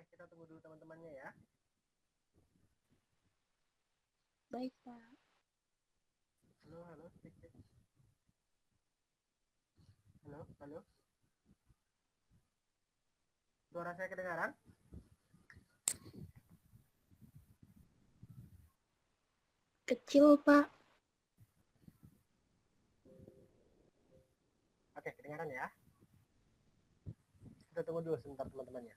Oke, kita tunggu dulu teman-temannya ya. Baik, Pak. Halo, halo, cek, cek. Halo, halo. Suara saya kedengaran? Kecil, Pak. Oke, kedengaran ya. Kita tunggu dulu sebentar teman-temannya.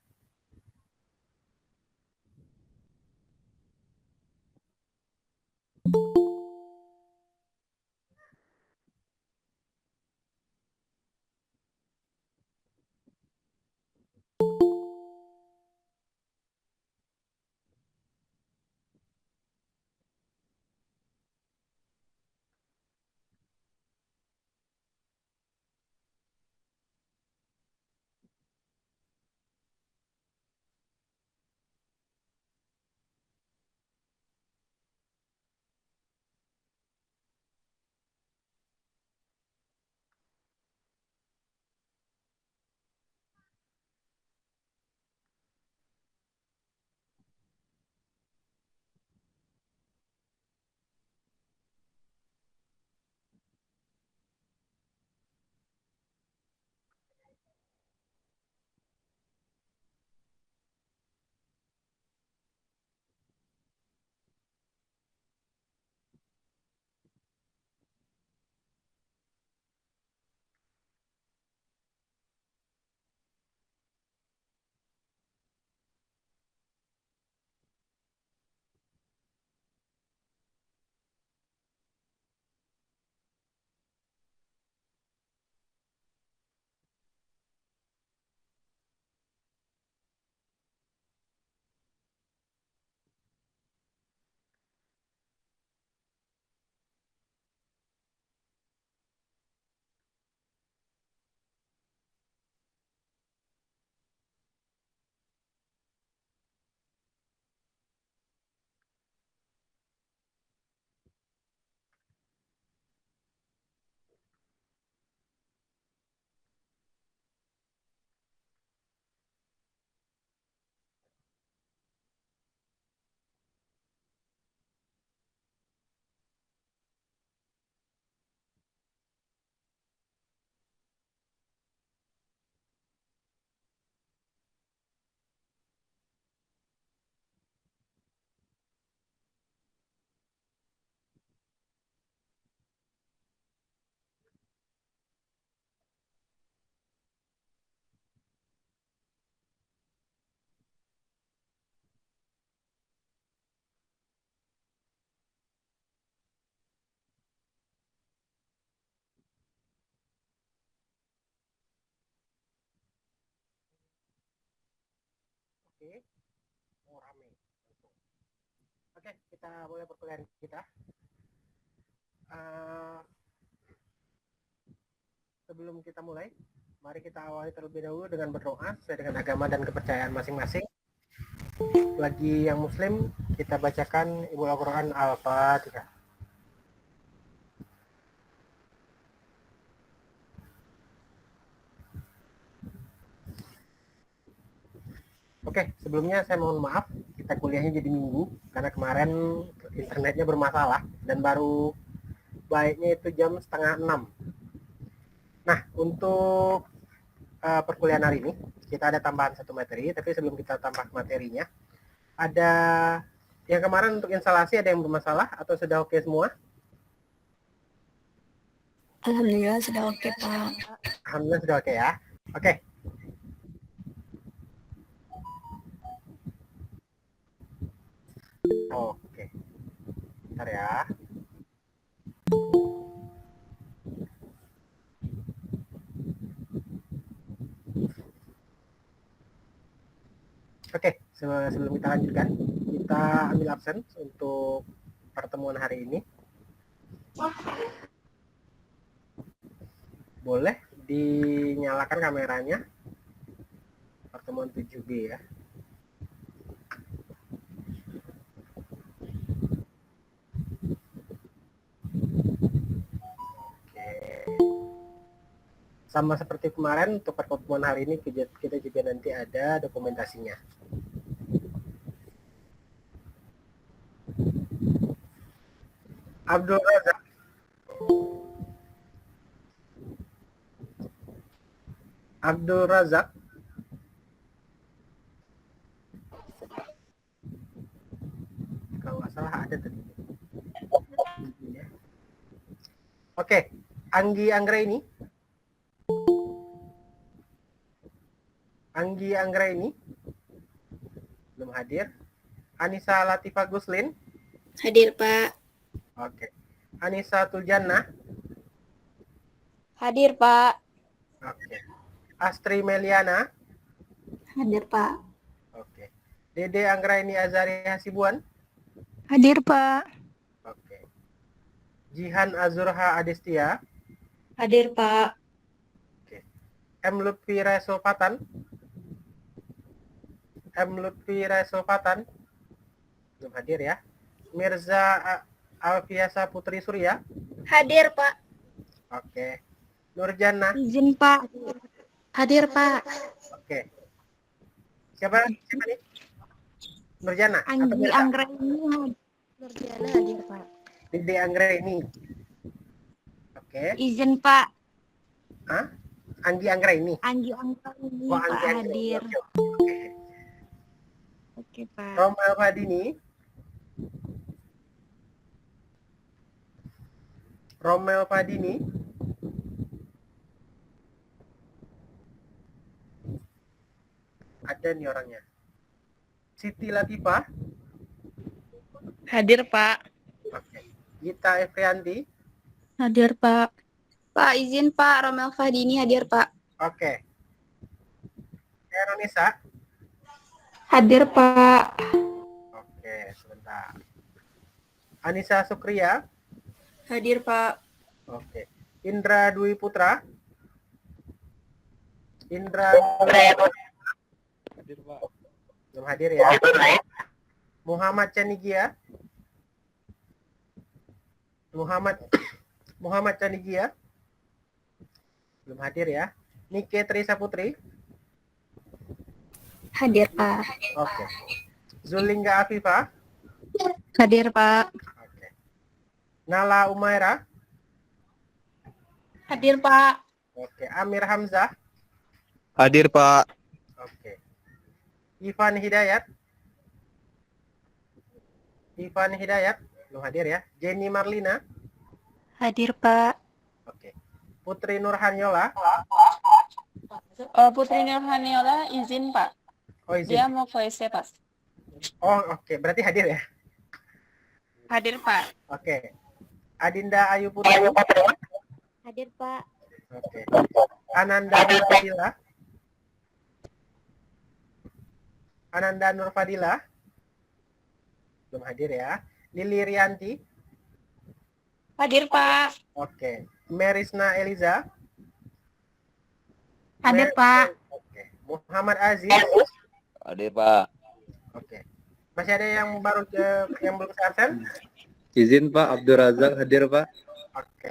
Oke, mau rame. Oke, kita mulai perkuliahan kita. Uh, Sebelum kita mulai, mari kita awali terlebih dahulu dengan berdoa sesuai dengan agama dan kepercayaan masing-masing. Bagi yang muslim, kita bacakan Ibu Al-Quran Al-Fatihah. Oke, sebelumnya saya mohon maaf, kita kuliahnya jadi minggu, karena kemarin internetnya bermasalah, dan baru baiknya itu jam setengah 6. Nah, untuk perkuliahan hari ini, kita ada tambahan satu materi, tapi sebelum kita tambah materinya, ada yang kemarin untuk instalasi ada yang bermasalah atau sudah oke semua? Alhamdulillah sudah oke, Pak. Alhamdulillah sudah oke ya. Oke. Oke. Bentar ya. Oke, sebelum kita lanjutkan, kita ambil absen untuk pertemuan hari ini. Boleh dinyalakan kameranya. Pertemuan 7B ya. Oke. Sama seperti kemarin, untuk pertemuan hari ini kita juga nanti ada dokumentasinya. Abdul Razak. Abdul Razak. Kalau nggak salah ada tadi. Oke, Anggi Anggraini. Anggi Anggraini belum hadir. Anissa Latifah Guslin. Hadir, Pak. Oke. Anissa Tuljana. Hadir, Pak. Oke. Astri Meliana. Hadir, Pak. Oke. Dede Anggraini Azari Hasibuan. Hadir, Pak. Oke. Jihan Azurha Adestia. Hadir, Pak. Oke. M. Lutfi Resofatan. M. Lutfi Resofatan. Belum hadir ya. Mirza Alfiasa Putri Surya. Hadir, Pak. Oke. Nurjana. Izin, Pak. Hadir, Pak. Oke. Siapa nih? Nurjana. Anggi Anggraini. Nurjana hadir, Pak. Dede Anggraini. Oke. Izin, Pak. Hah? Anggi Anggraini. Anggi Anggraini, Oh, Pak, Anggi Anggraini. hadir. Oke. Oke, Pak. Romel Fadini. Romel Fadini. Ada nih orangnya. Siti Latifah. Hadir, Pak. Oke. Gita Efrianti. Hadir, Pak. Pak, izin, Pak. Romel Fadini hadir, Pak. Oke. Eronisa. Hadir, Pak. Oke, sebentar. Anissa Sukria. Hadir, Pak. Oke. Indra Dwi Putra. Indra Hadir, Pak. belum hadir ya. Muhammad Canigia. Muhammad Canigia. Belum hadir ya. Nike Trisa Putri. Hadir, Pak. Oke. Zulingga Afifah. Hadir, Pak. Oke. Nala Umaira. Hadir, Pak. Oke. Amir Hamzah. Hadir, Pak. Oke. Ivan Hidayat. Ivan Hidayat. Belum hadir ya. Jenny Marlina. Hadir, Pak. Oke. Putri Nurhanyola. Putri Nurhaniola izin, Pak. Oh, izin. Dia mau voice Pak. Oh, oke. Berarti hadir ya. Hadir, Pak. Oke. Adinda Ayu Putri. Hadir, Pak. Oke. Ananda Nurfadila. Ananda Nurfadila. Belum hadir ya. Lili Rianti. Hadir, Pak. Oke. Merisna Eliza. Hadir, Pak. Oke. Muhammad Aziz. Hadir, Pak. Oke. Masih ada yang baru yang belum saya absen? Izin, Pak. Abdul Razak hadir, Pak. Oke.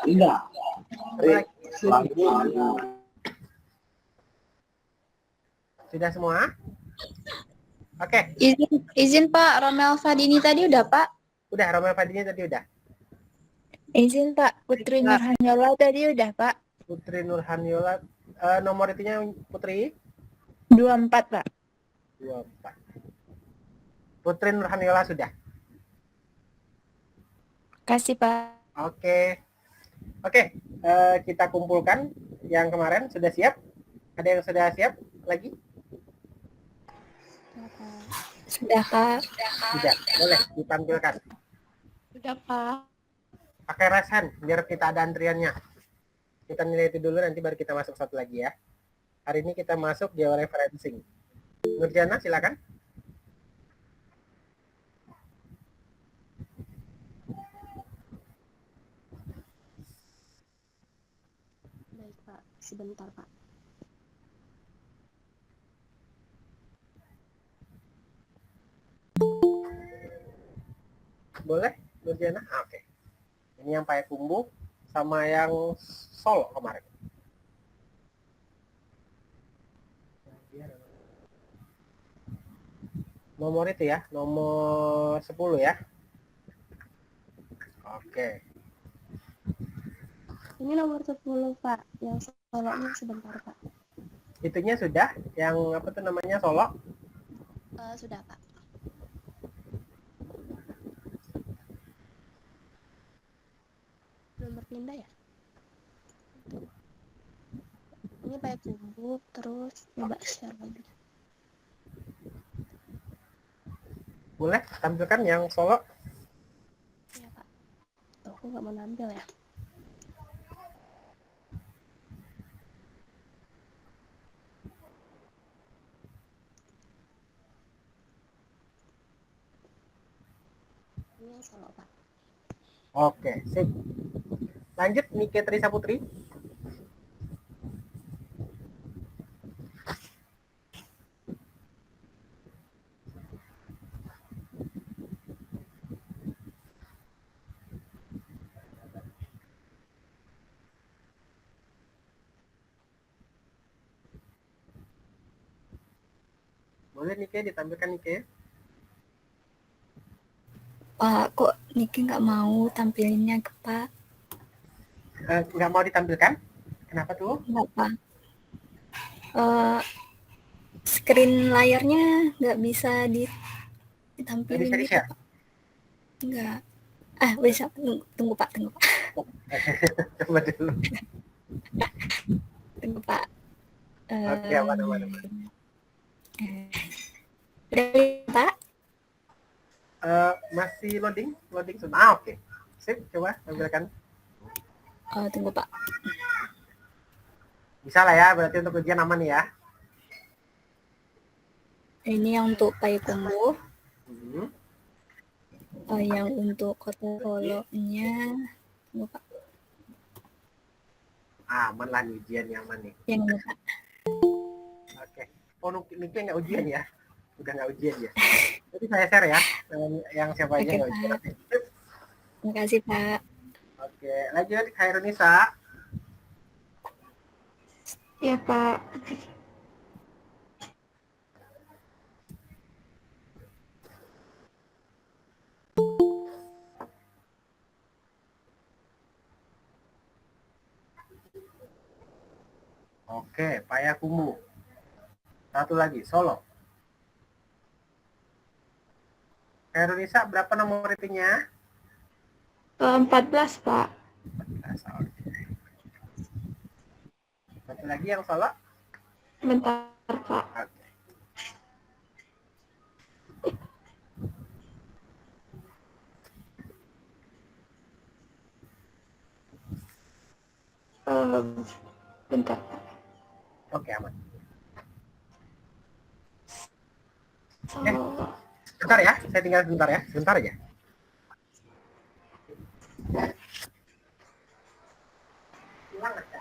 Enggak. Sudah semua? Oke. Izin, Pak. Romel Fadini tadi udah, Pak. Udah, Romel Fadini tadi udah. Izin, Pak. Putri Nurhanyola tadi udah, Pak. Putri Nurhanyola. Nomor itunya Putri? 24, Pak. 24. Putri Nurhanyola sudah. Kasih, Pak. Oke. Kita kumpulkan yang kemarin. Sudah siap? Ada yang sudah siap lagi? Sudah, Pak. Sudah. Boleh ditampilkan. Sudah, Pak. Pakai raise hand biar kita ada antriannya. Kita nilai itu dulu, nanti baru kita masuk satu lagi ya. Hari ini kita masuk georeferencing. Nurjana, silakan. Baik, Pak. Sebentar, Pak. Boleh, Nurjana? Oke. Ini yang Payakumbuh sama yang Solo kemarin. Nomor itu ya, nomor 10 ya. Oke. Ini nomor 10, Pak. Yang solonya sebentar, Pak. Itunya sudah, yang apa tuh namanya solo? Sudah, Pak. Nomor pindah ya? Ini pakai kumbuk, terus coba share lagi. Boleh tampilkan yang solo? Iya, Pak. Tuh, aku nggak mau nampil ya. Ini yang solo, Pak. Oke, sip. Lanjut Nike Trisa Putri. Boleh Nike ditampilkan Nike? Pak, kok Niki nggak mau tampilinnya ke Pak? Nggak mau ditampilkan? Kenapa tuh? Nggak, Pak. Screen layarnya nggak bisa Nggak ditampilin bisa gitu, di-share? Pak. Nggak. Bisa. Tunggu, Pak. Tunggu, Pak. Coba dulu. Tunggu, Pak. Oke, aman. Udah lihat, Pak? Masih loading sudah. Oke. Sip, coba tampilkan. Tunggu, Pak. Bisa lah ya, berarti untuk ujian aman ya. Ini yang untuk Payakumbuh. Hmm. Yang untuk kota Solo-nya. Tunggu, Pak. Aman lah nih ujian yang aman nih. Yang ini, Pak. Oke. Oh, Nike nggak ujian ya? Udah nggak ujian ya? Jadi saya share ya, yang siapa aja Oke, nggak ujian. Pak. Terima kasih, Pak. Oke, lanjut Khairunisa. Iya, Pak. Oke, Payakumbuh. Satu lagi, Solo. Khairunisa berapa nomor itunya? 14, Pak. 14. Oke. Satu lagi yang Solo. Bentar, Pak. Oke. Bentar, Pak. Oke, aman. Solo. Sebentar ya, saya tinggal sebentar ya. Sebentar aja. Hilang aja.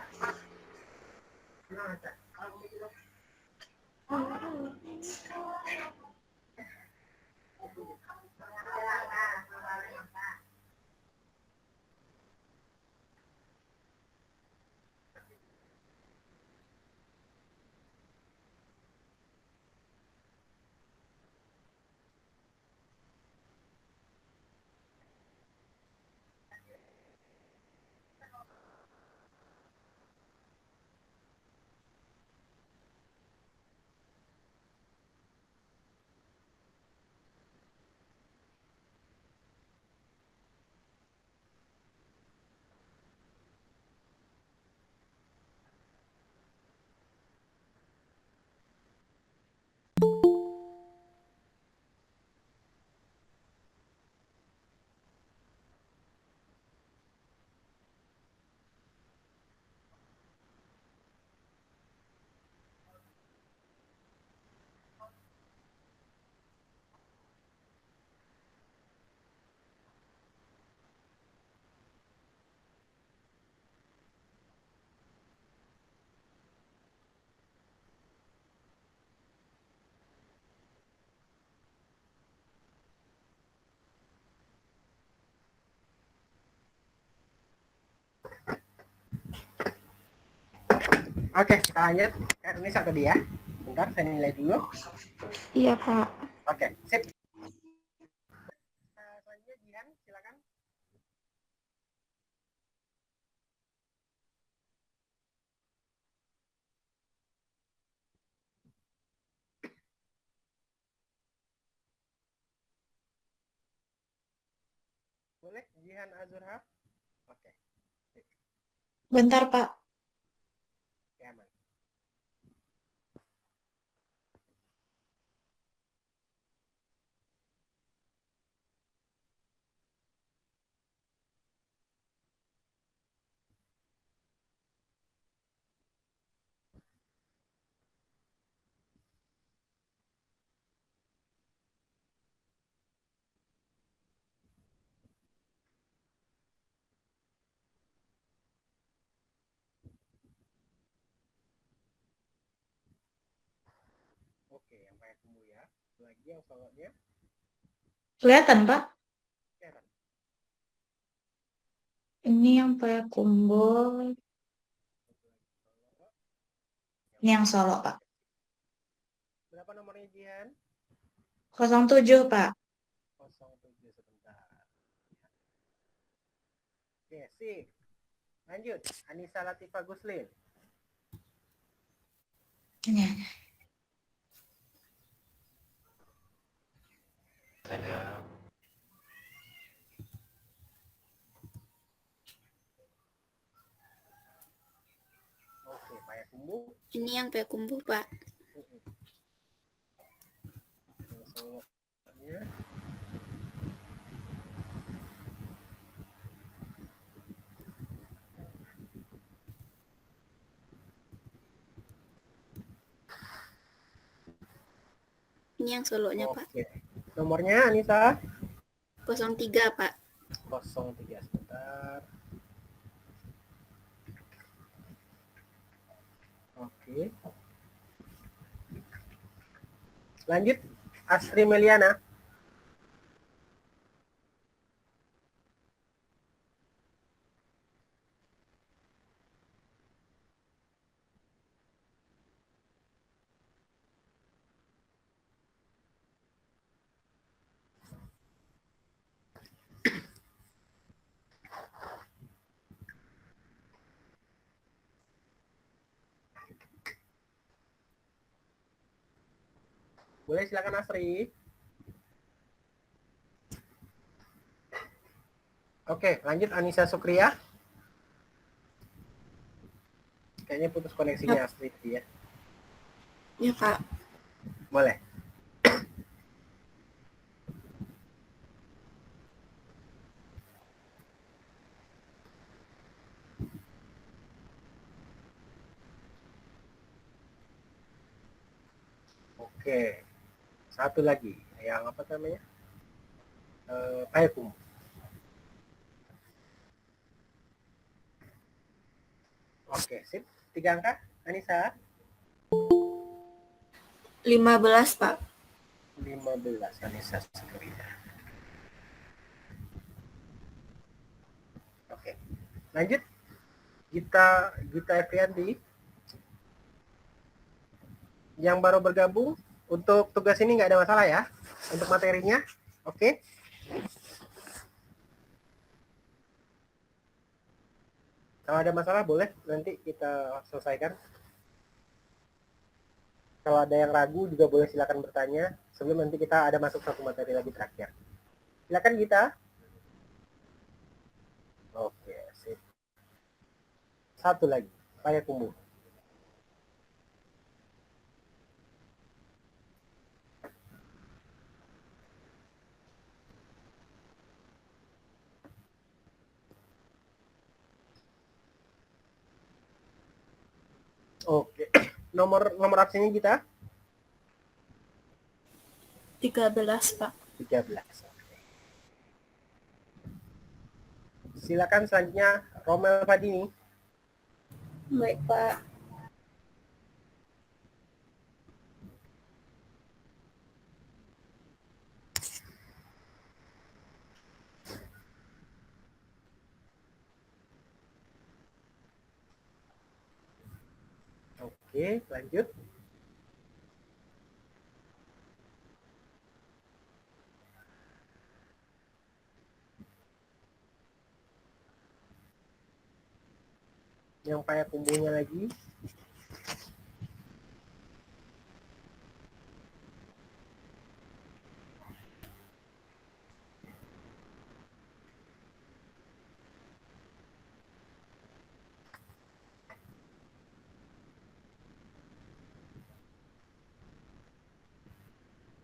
Hilang aja. Oke, kita lanjut. Khairunisa tadi ya. Bentar, saya nilai dulu. Iya, Pak. Oke, sip. Selanjutnya Jihan, silakan. boleh Jihan Azurha? Oke, Bentar, Pak. oke, aman. Oke, yang Payakumbuh ya. Lagi yang soloknya Kelihatan, Pak? Karen. Ini yang Payakumbuh. Ini yang Solo, Pak. Berapa nomornya Jihan? 07, Pak. 07 sebentar. Oke, sip. Lanjut, Anissa Latifah Guslin. Ini. Oke, Payakumbuh. Ini yang Payakumbuh, Pak. Yang soloknya Ini yang Solonya, Pak. oke. Nomornya Anissa 03, Pak. 03 sebentar. Oke. Lanjut Astri Meliana. Boleh silakan Asri. Oke, lanjut Anissa Sukria. Kayaknya putus koneksinya Asri ya. Ya, Pak. Boleh. Oke. Satu lagi. Yang apa namanya? Payakumbuh. Oke, sip. 3 angka, Anissa. 15, Pak. 15, Anissa Sukria. Oke. Lanjut. Gita Efrianti. Yang baru bergabung, untuk tugas ini nggak ada masalah ya. Untuk materinya, oke. Kalau ada masalah boleh nanti kita selesaikan. Kalau ada yang ragu juga boleh silakan bertanya sebelum nanti kita ada masuk satu materi lagi terakhir. Silakan Gita. Oke, sip. Satu lagi, Payakumbuh. Oke. Nomor absennya kita 13, Pak. 13. Silakan selanjutnya Romel Fadini. Baik, Pak. Oke, lanjut. Yang Payakumbuhnya lagi.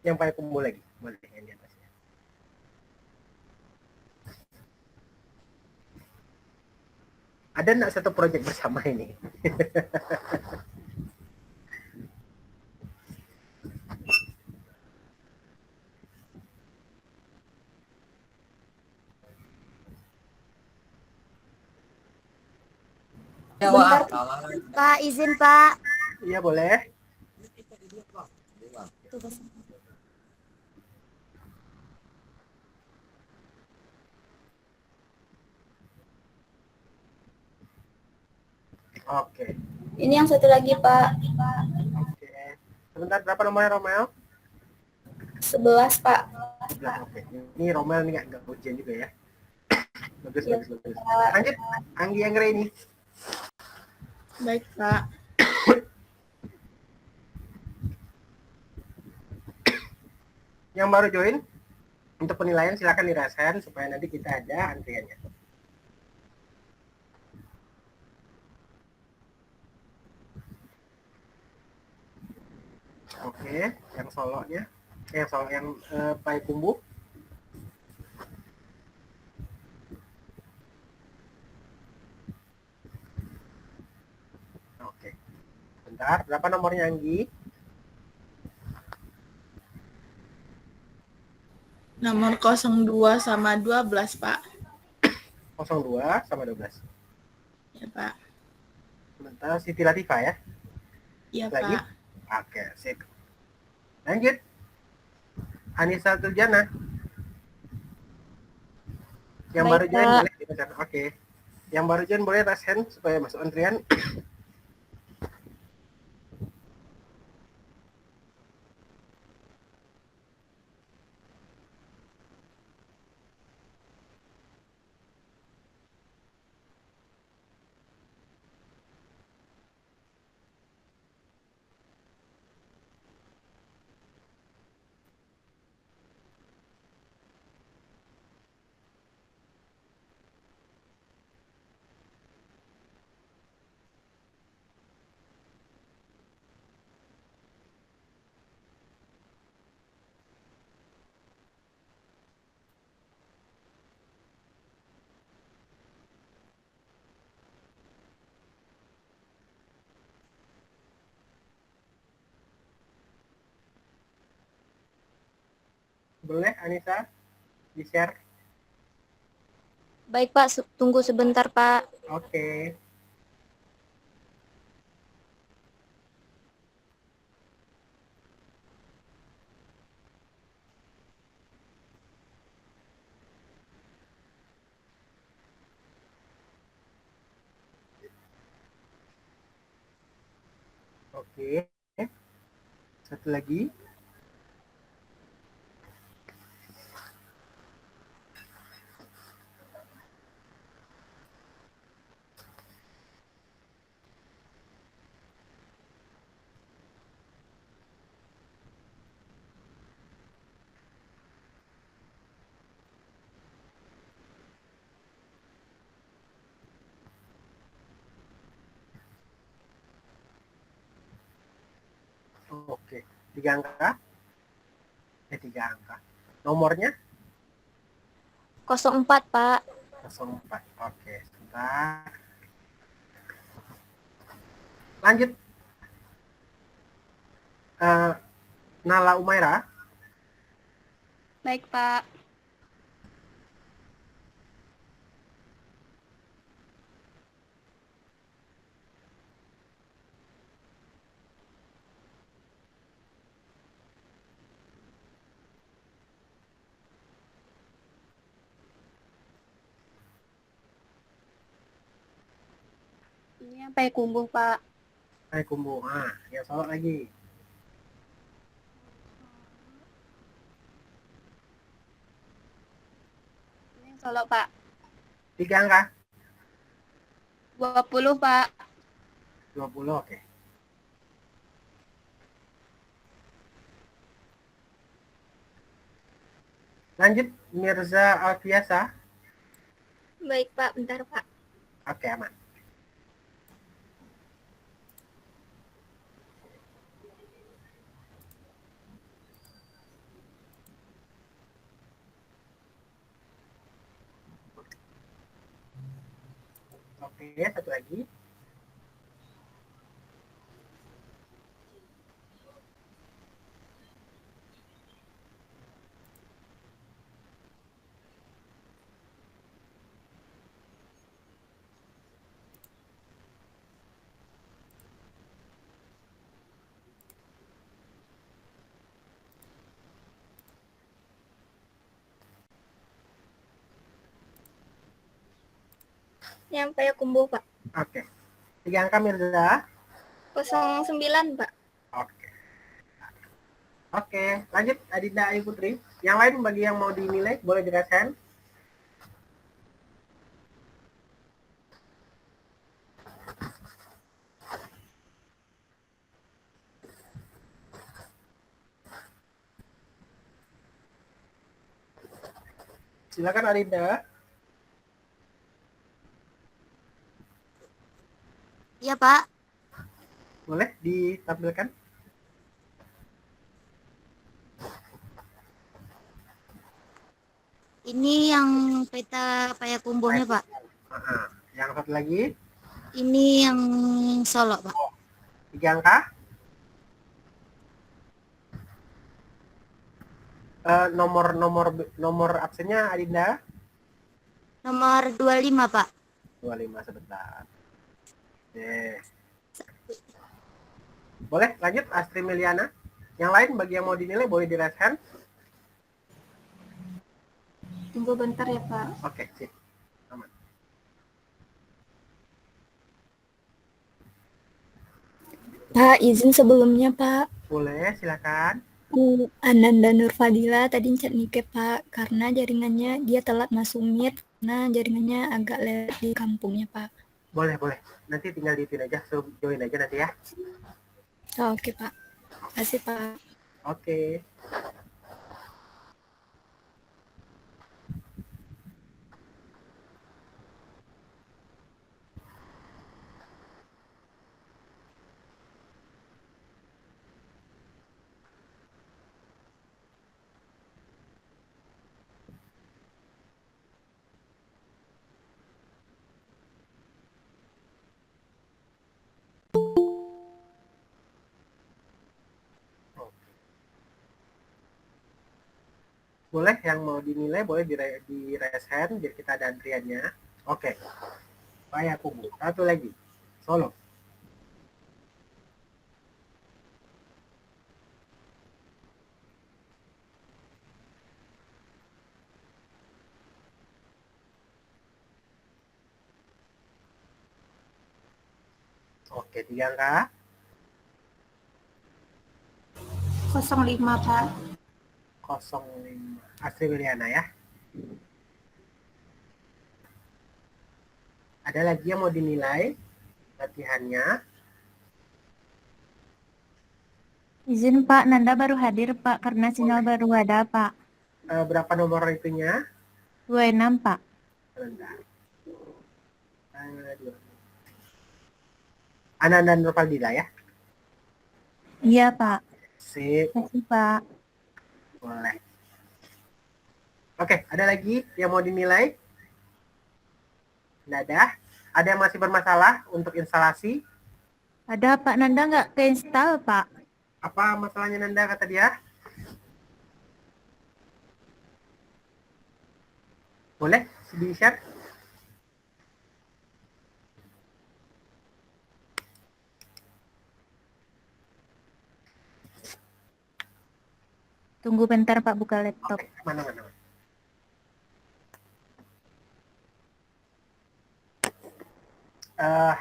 Yang Payakumbuh lagi, boleh yang di atasnya. Ada nggak satu proyek bersama ini? Bentar, Pak, izin Pak. Iya boleh. Oke. Ini yang satu lagi Pak. Oke. Sebentar, berapa nomornya Romel? 11 Pak. 11, oke. Ini Romel nih nggak ujian juga ya. Bagus, Iya, bagus, bagus. Pak. Lanjut, Anggi Anggra ini. Baik, Pak. Yang baru join, untuk penilaian silakan dirasakan supaya nanti kita ada antriannya. Oke, yang solonya, yang solo yang Payakumbuh. Oke, bentar, berapa nomornya Anggi? Nomor 02 sama 12, Pak. 02 sama 12. Ya, Pak. Bentar, Siti Latifah ya? Iya, Lagi? Pak. Oke, sip. Lanjut. Anissa Turjana. Yang Baik, baru join Pak. boleh dipencet. Oke. Yang baru join boleh raise hand supaya masuk antrian. Boleh Anissa di-share? Baik Pak, tunggu sebentar Pak. Oke. Oke. Satu lagi. Oke. 3 angka. 3 angka. Nomornya 04 Pak. 04. Oke, sebentar. Lanjut. Nala Umaira. Baik Pak. Ini yang Payakumbuh Pak. Payakumbuh. Yang solo lagi. Ini yang Solo Pak. 3 angka. 20 Pak. 20, oke. Lanjut, Mirza Alfiasa. Baik Pak, bentar Pak. Oke, aman. Oke, satu lagi. Yang Payakumbuh, Pak. Oke. 3 angka Mirza. 09, Pak. Oke. Oke, lanjut Adinda Ayu Putri. Yang lain bagi yang mau dinilai boleh dirasakan. Silakan Adinda. Iya, Pak. Boleh ditampilkan. Ini yang peta Payakumbuhnya, Pak. Yang satu lagi. Ini yang Solo, Pak. 3 angka. Nomor absennya Adinda. Nomor 25, Pak. 25 sebentar. Oke. Boleh lanjut Astri Meliana. Yang lain bagi yang mau dinilai boleh dirasakan. Tunggu bentar ya, Pak. Oke, sip. Aman. Pak, izin sebelumnya, Pak. Boleh, silakan. Ananda Nurfadila tadi chat Nike, Pak, karena jaringannya dia telat masuk Meet, karena jaringannya agak lag di kampungnya, Pak. Boleh. Nanti tinggal diitin aja, suruh join aja nanti ya. Oh, oke, Pak. Makasih, Pak. Oke. Boleh yang mau dinilai boleh di raise hand biar kita ada antriannya. Oke. Payakumbuh. Satu lagi. Solo. Oke, 3 angka. 05, Pak. 05. Astri Wiliana ya. Ada lagi yang mau dinilai latihannya? Izin Pak, Nanda baru hadir Pak, karena sinyal baru ada Pak. Berapa nomor itunya? 26 Pak. Sebentar. Ananda Nurfaldila ya? Iya Pak. Sip. Terima kasih Pak. Boleh. Oke, ada lagi yang mau dinilai? Tidak ada. Ada yang masih bermasalah untuk instalasi? Ada Pak, Nanda nggak keinstall Pak? Apa masalahnya Nanda kata dia? Boleh di-share? Tunggu bentar Pak, buka laptop. Oke, mana.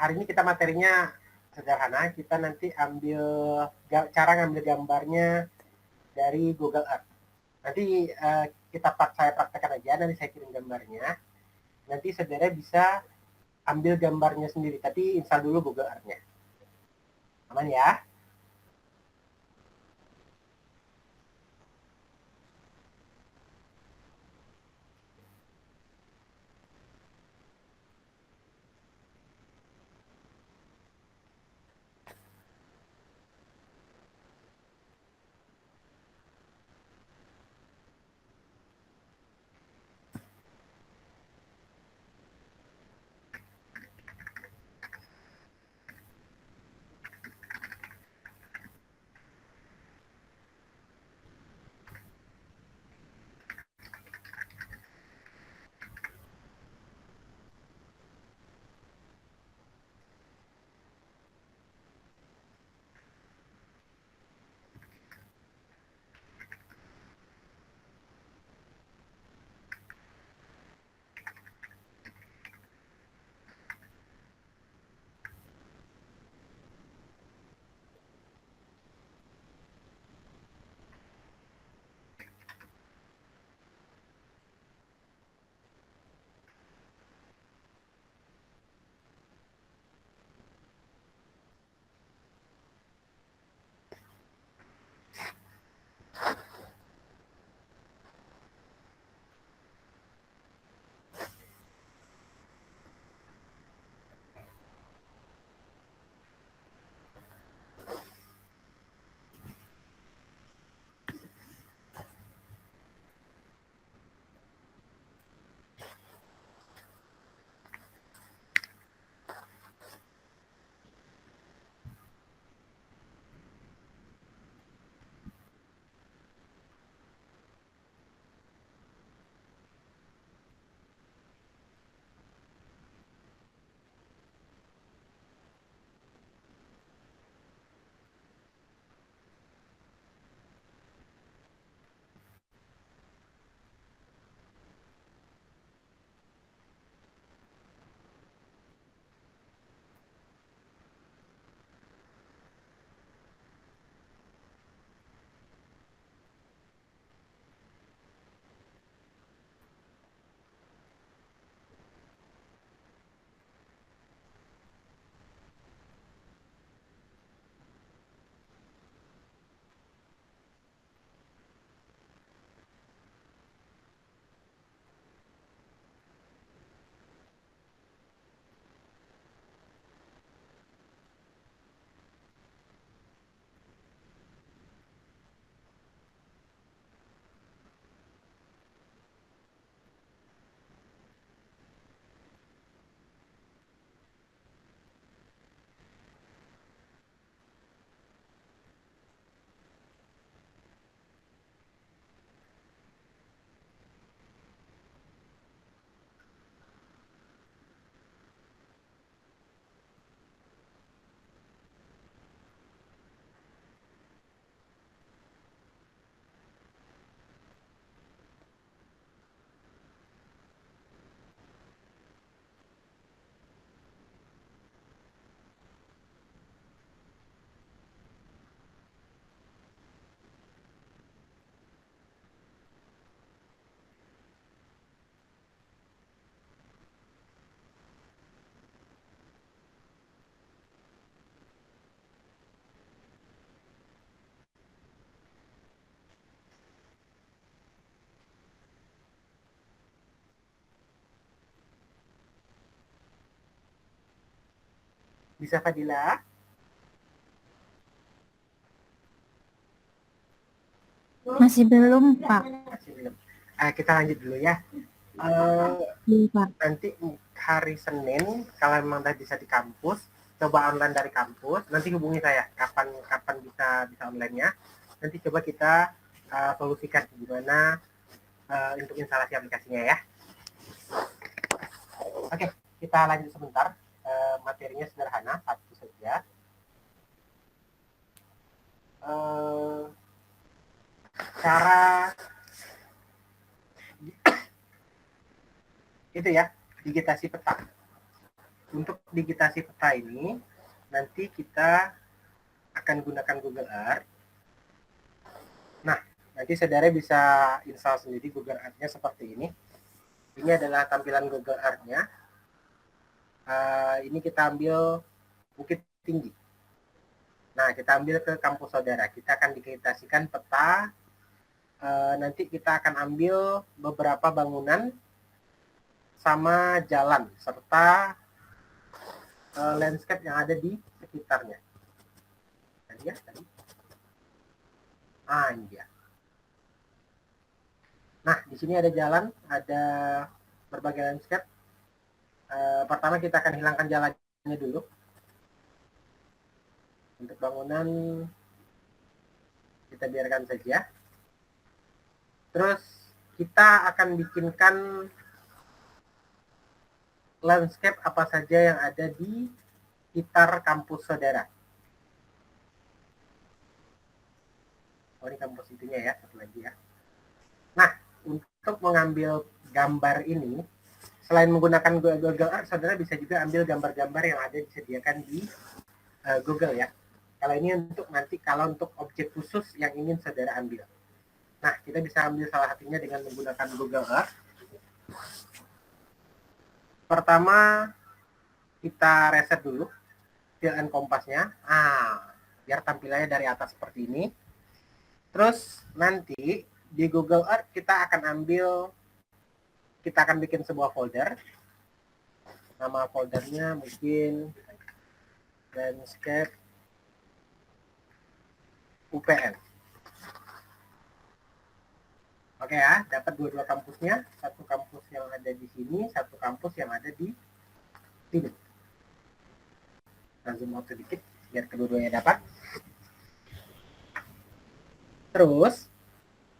Hari ini kita materinya sederhana. Kita nanti ambil cara ngambil gambarnya dari Google Earth. Nanti saya praktekkan aja. Nanti saya kirim gambarnya. Nanti saudara bisa ambil gambarnya sendiri. Tapi install dulu Google Earth-nya. Aman ya? Bisa Fadila? Masih belum, Pak. Masih belum. Kita lanjut dulu ya. Iya, Pak. Nanti hari Senin kalau memang udah bisa di kampus, coba online dari kampus, nanti hubungi saya kapan bisa online-nya. Nanti coba kita solusikan gimana untuk instalasi aplikasinya ya. Oke, kita lanjut sebentar. Materinya sederhana, satu saja. Cara itu ya, digitasi peta. Untuk digitasi peta ini, nanti kita akan gunakan Google Earth. Nah, nanti saudara bisa install sendiri Google Earth-nya seperti ini. Ini adalah tampilan Google Earth-nya. Ini kita ambil Bukit Tinggi. Nah, kita ambil ke kampus saudara. Kita akan digitasikan peta. Nanti kita akan ambil beberapa bangunan sama jalan serta landscape yang ada di sekitarnya. Tadi ya, tadi. Iya. Nah, di sini ada jalan, ada berbagai landscape. Pertama kita akan hilangkan jalannya dulu. Untuk bangunan kita biarkan saja. Terus kita akan bikinkan landscape apa saja yang ada di sekitar kampus saudara. Oh, ini kampus itunya ya, satu lagi ya. Nah, untuk mengambil gambar ini, selain menggunakan Google Earth, saudara bisa juga ambil gambar-gambar yang ada disediakan di Google ya. Kalau ini untuk nanti, kalau untuk objek khusus yang ingin saudara ambil. Nah, kita bisa ambil salah satunya dengan menggunakan Google Earth. Pertama, kita reset dulu fill and kompasnya. Biar tampilannya dari atas seperti ini. Terus nanti di Google Earth kita akan bikin sebuah folder. Nama foldernya mungkin landscape UPN. Oke ya, dapat dua kampusnya, satu kampus yang ada di sini, satu kampus yang ada di sini. Nah, zoom out sedikit biar kedua-duanya dapat. Terus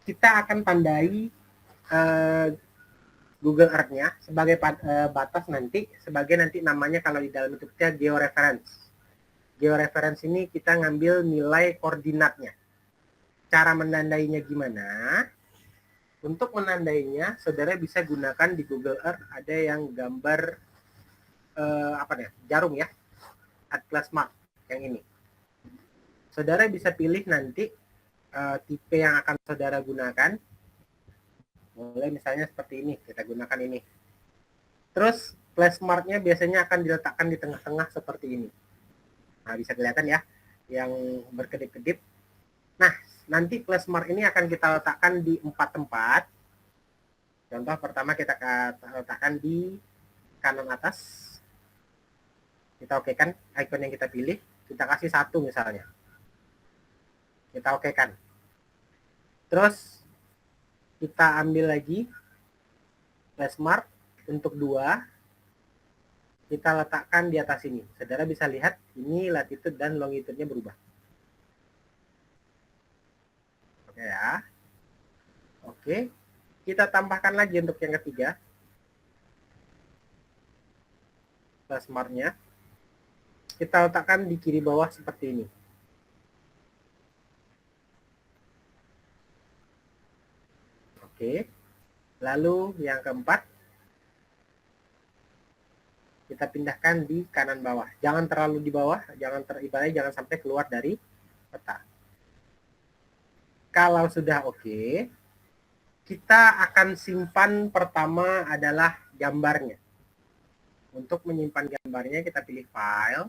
kita akan tandai Google Earth-nya sebagai batas nanti, sebagai nanti namanya kalau di dalam YouTube-nya georeference. Georeference ini kita ngambil nilai koordinatnya. Cara menandainya gimana? Untuk menandainya, saudara bisa gunakan di Google Earth ada yang gambar jarum ya, Atlas Map yang ini. Saudara bisa pilih nanti tipe yang akan saudara gunakan. Mulai misalnya seperti ini, kita gunakan ini. Terus place mark-nya biasanya akan diletakkan di tengah-tengah seperti ini. Nah, bisa kelihatan ya, yang berkedip-kedip. Nah, nanti place mark ini akan kita letakkan di 4 tempat. Contoh pertama kita letakkan di kanan atas. Kita okekan icon yang kita pilih. Kita kasih 1 misalnya. Kita okekan. Terus kita ambil lagi place mark untuk 2. Kita letakkan di atas ini. Saudara bisa lihat ini latitude dan longitude-nya berubah. Oke ya. Oke. Kita tambahkan lagi untuk yang ketiga. Place mark-nya. Kita letakkan di kiri bawah seperti ini. Oke. Lalu yang keempat. Kita pindahkan di kanan bawah. Jangan terlalu di bawah, jangan sampai keluar dari peta. Kalau sudah oke, kita akan simpan pertama adalah gambarnya. Untuk menyimpan gambarnya kita pilih file.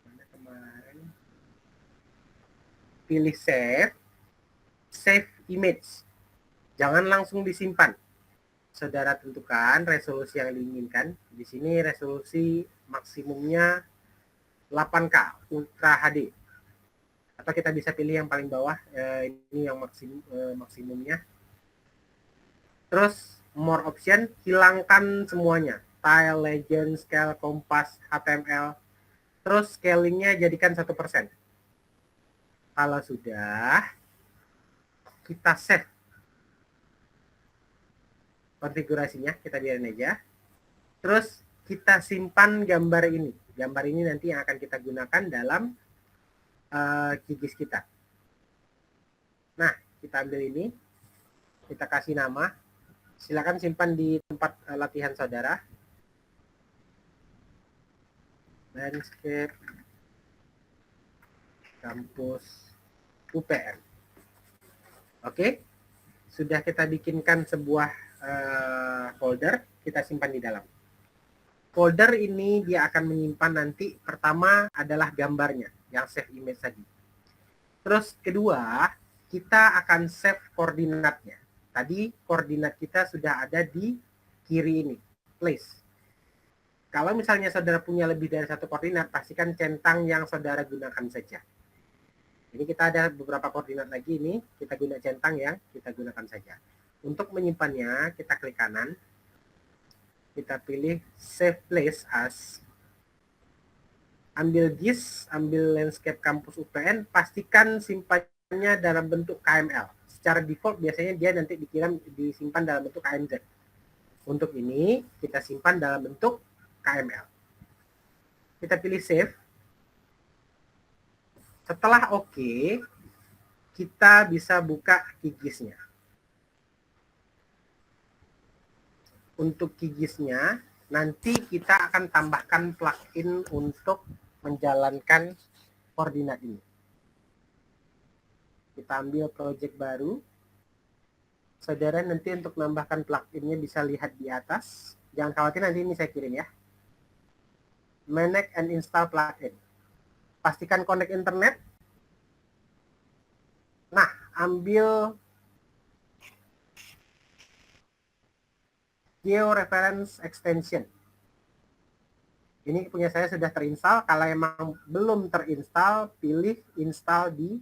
Mana kemarin? Pilih save. Save image. Jangan langsung disimpan. saudara tentukan resolusi yang diinginkan. Di sini resolusi maksimumnya 8K Ultra HD. Atau kita bisa pilih yang paling bawah, ini yang maksimumnya. Terus more option, hilangkan semuanya. Tile, legend, scale, kompas, HTML. Terus scalingnya jadikan 1%. Kalau sudah, kita save konfigurasinya, kita biarin aja. Terus kita simpan gambar ini. Gambar ini nanti yang akan kita gunakan dalam QGIS kita. Nah, kita ambil ini, kita kasih nama. Silakan simpan di tempat latihan saudara. Landscape Kampus UPN. Oke, sudah kita bikinkan sebuah folder, kita simpan di dalam. Folder ini dia akan menyimpan nanti, pertama adalah gambarnya, yang save image tadi. Terus kedua, kita akan save koordinatnya. Tadi koordinat kita sudah ada di kiri ini, place. Kalau misalnya saudara punya lebih dari satu koordinat, pastikan centang yang saudara gunakan saja. Ini kita ada beberapa koordinat lagi ini, kita guna centang yang kita gunakan saja. Untuk menyimpannya, kita klik kanan, kita pilih Save Place As, ambil GIS, ambil Landscape Kampus UPN, pastikan simpannya dalam bentuk KML. Secara default biasanya dia nanti disimpan dalam bentuk KMZ. Untuk ini kita simpan dalam bentuk KML. Kita pilih save. Setelah oke, kita bisa buka QGIS-nya. Untuk QGIS-nya nanti kita akan tambahkan plugin untuk menjalankan koordinat ini. Kita ambil project baru. Saudara nanti untuk menambahkan plugin-nya bisa lihat di atas. Jangan khawatir, nanti ini saya kirim ya. Manage and install plugin. Pastikan connect internet. Nah, ambil georeference extension. Ini punya saya sudah terinstall. Kalau emang belum terinstall, pilih install di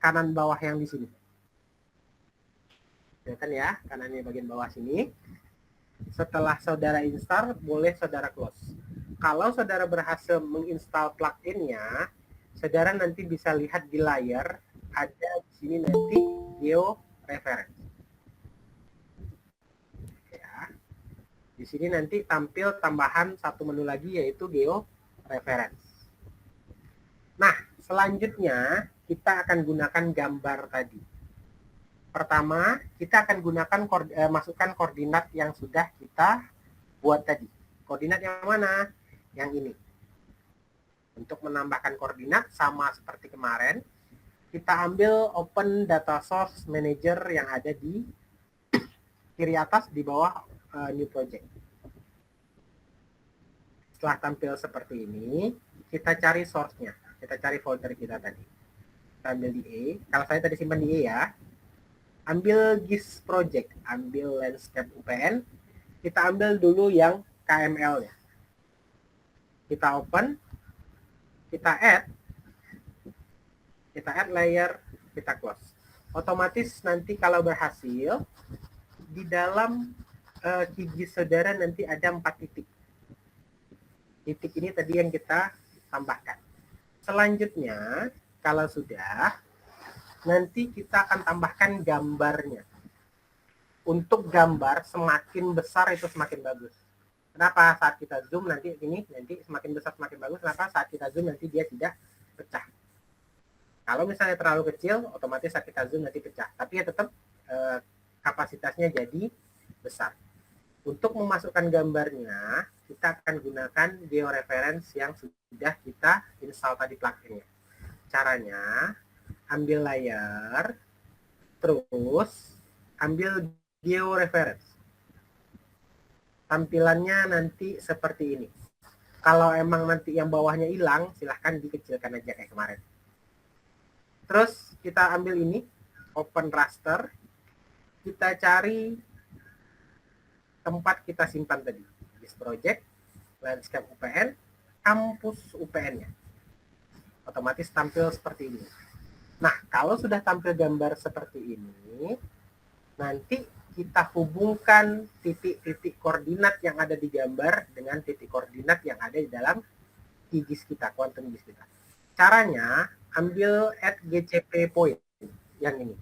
kanan bawah yang di sini. Kelihatan ya, kanannya bagian bawah sini. Setelah saudara install, boleh saudara close. Kalau saudara berhasil menginstal plugin-nya, saudara nanti bisa lihat di layar, ada di sini nanti georeference. Ya. Di sini nanti tampil tambahan satu menu lagi, yaitu georeference. Nah, selanjutnya kita akan gunakan gambar tadi. Pertama, kita akan gunakan masukkan koordinat yang sudah kita buat tadi. Koordinat yang mana? Yang ini. Untuk menambahkan koordinat sama seperti kemarin, kita ambil Open Data Source Manager yang ada di kiri atas di bawah New Project. Setelah tampil seperti ini, kita cari source-nya. Kita cari folder kita tadi. Kita ambil di E. Kalau saya tadi simpan di E ya. Ambil GIS project, ambil Landscape UPN, kita ambil dulu yang KML-nya. Kita open, kita add layer, kita close. Otomatis nanti kalau berhasil, di dalam QGIS saudara nanti ada 4 titik. Titik ini tadi yang kita tambahkan. Selanjutnya, kalau sudah, nanti kita akan tambahkan gambarnya. Untuk gambar semakin besar itu semakin bagus. Kenapa? Saat kita zoom nanti semakin besar semakin bagus. Kenapa? Saat kita zoom nanti dia tidak pecah. Kalau misalnya terlalu kecil, otomatis saat kita zoom nanti pecah. Tapi ya tetap kapasitasnya jadi besar. Untuk memasukkan gambarnya, kita akan gunakan georeference yang sudah kita install tadi plugin-nya. Caranya, ambil layar, terus ambil georeference. Tampilannya nanti seperti ini. Kalau emang nanti yang bawahnya hilang, silahkan dikecilkan aja kayak kemarin. Terus kita ambil ini, open raster. Kita cari tempat kita simpan tadi. GIS project, landscape UPN, kampus UPN-nya. Otomatis tampil seperti ini. Nah, kalau sudah tampil gambar seperti ini, nanti kita hubungkan titik-titik koordinat yang ada di gambar dengan titik koordinat yang ada di dalam GIS kita, quantum GIS kita. Caranya, ambil add GCP point yang ini.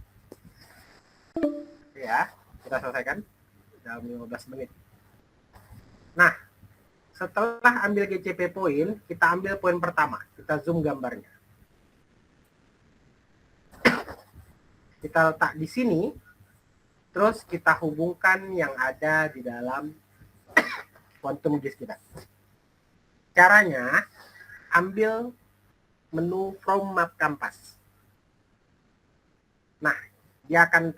Ya, kita selesaikan dalam 15 menit. Nah, setelah ambil GCP point, kita ambil poin pertama. Kita zoom gambarnya. Kita letak di sini, terus kita hubungkan yang ada di dalam quantum GIS kita. Caranya, ambil menu from map canvas. Nah, dia akan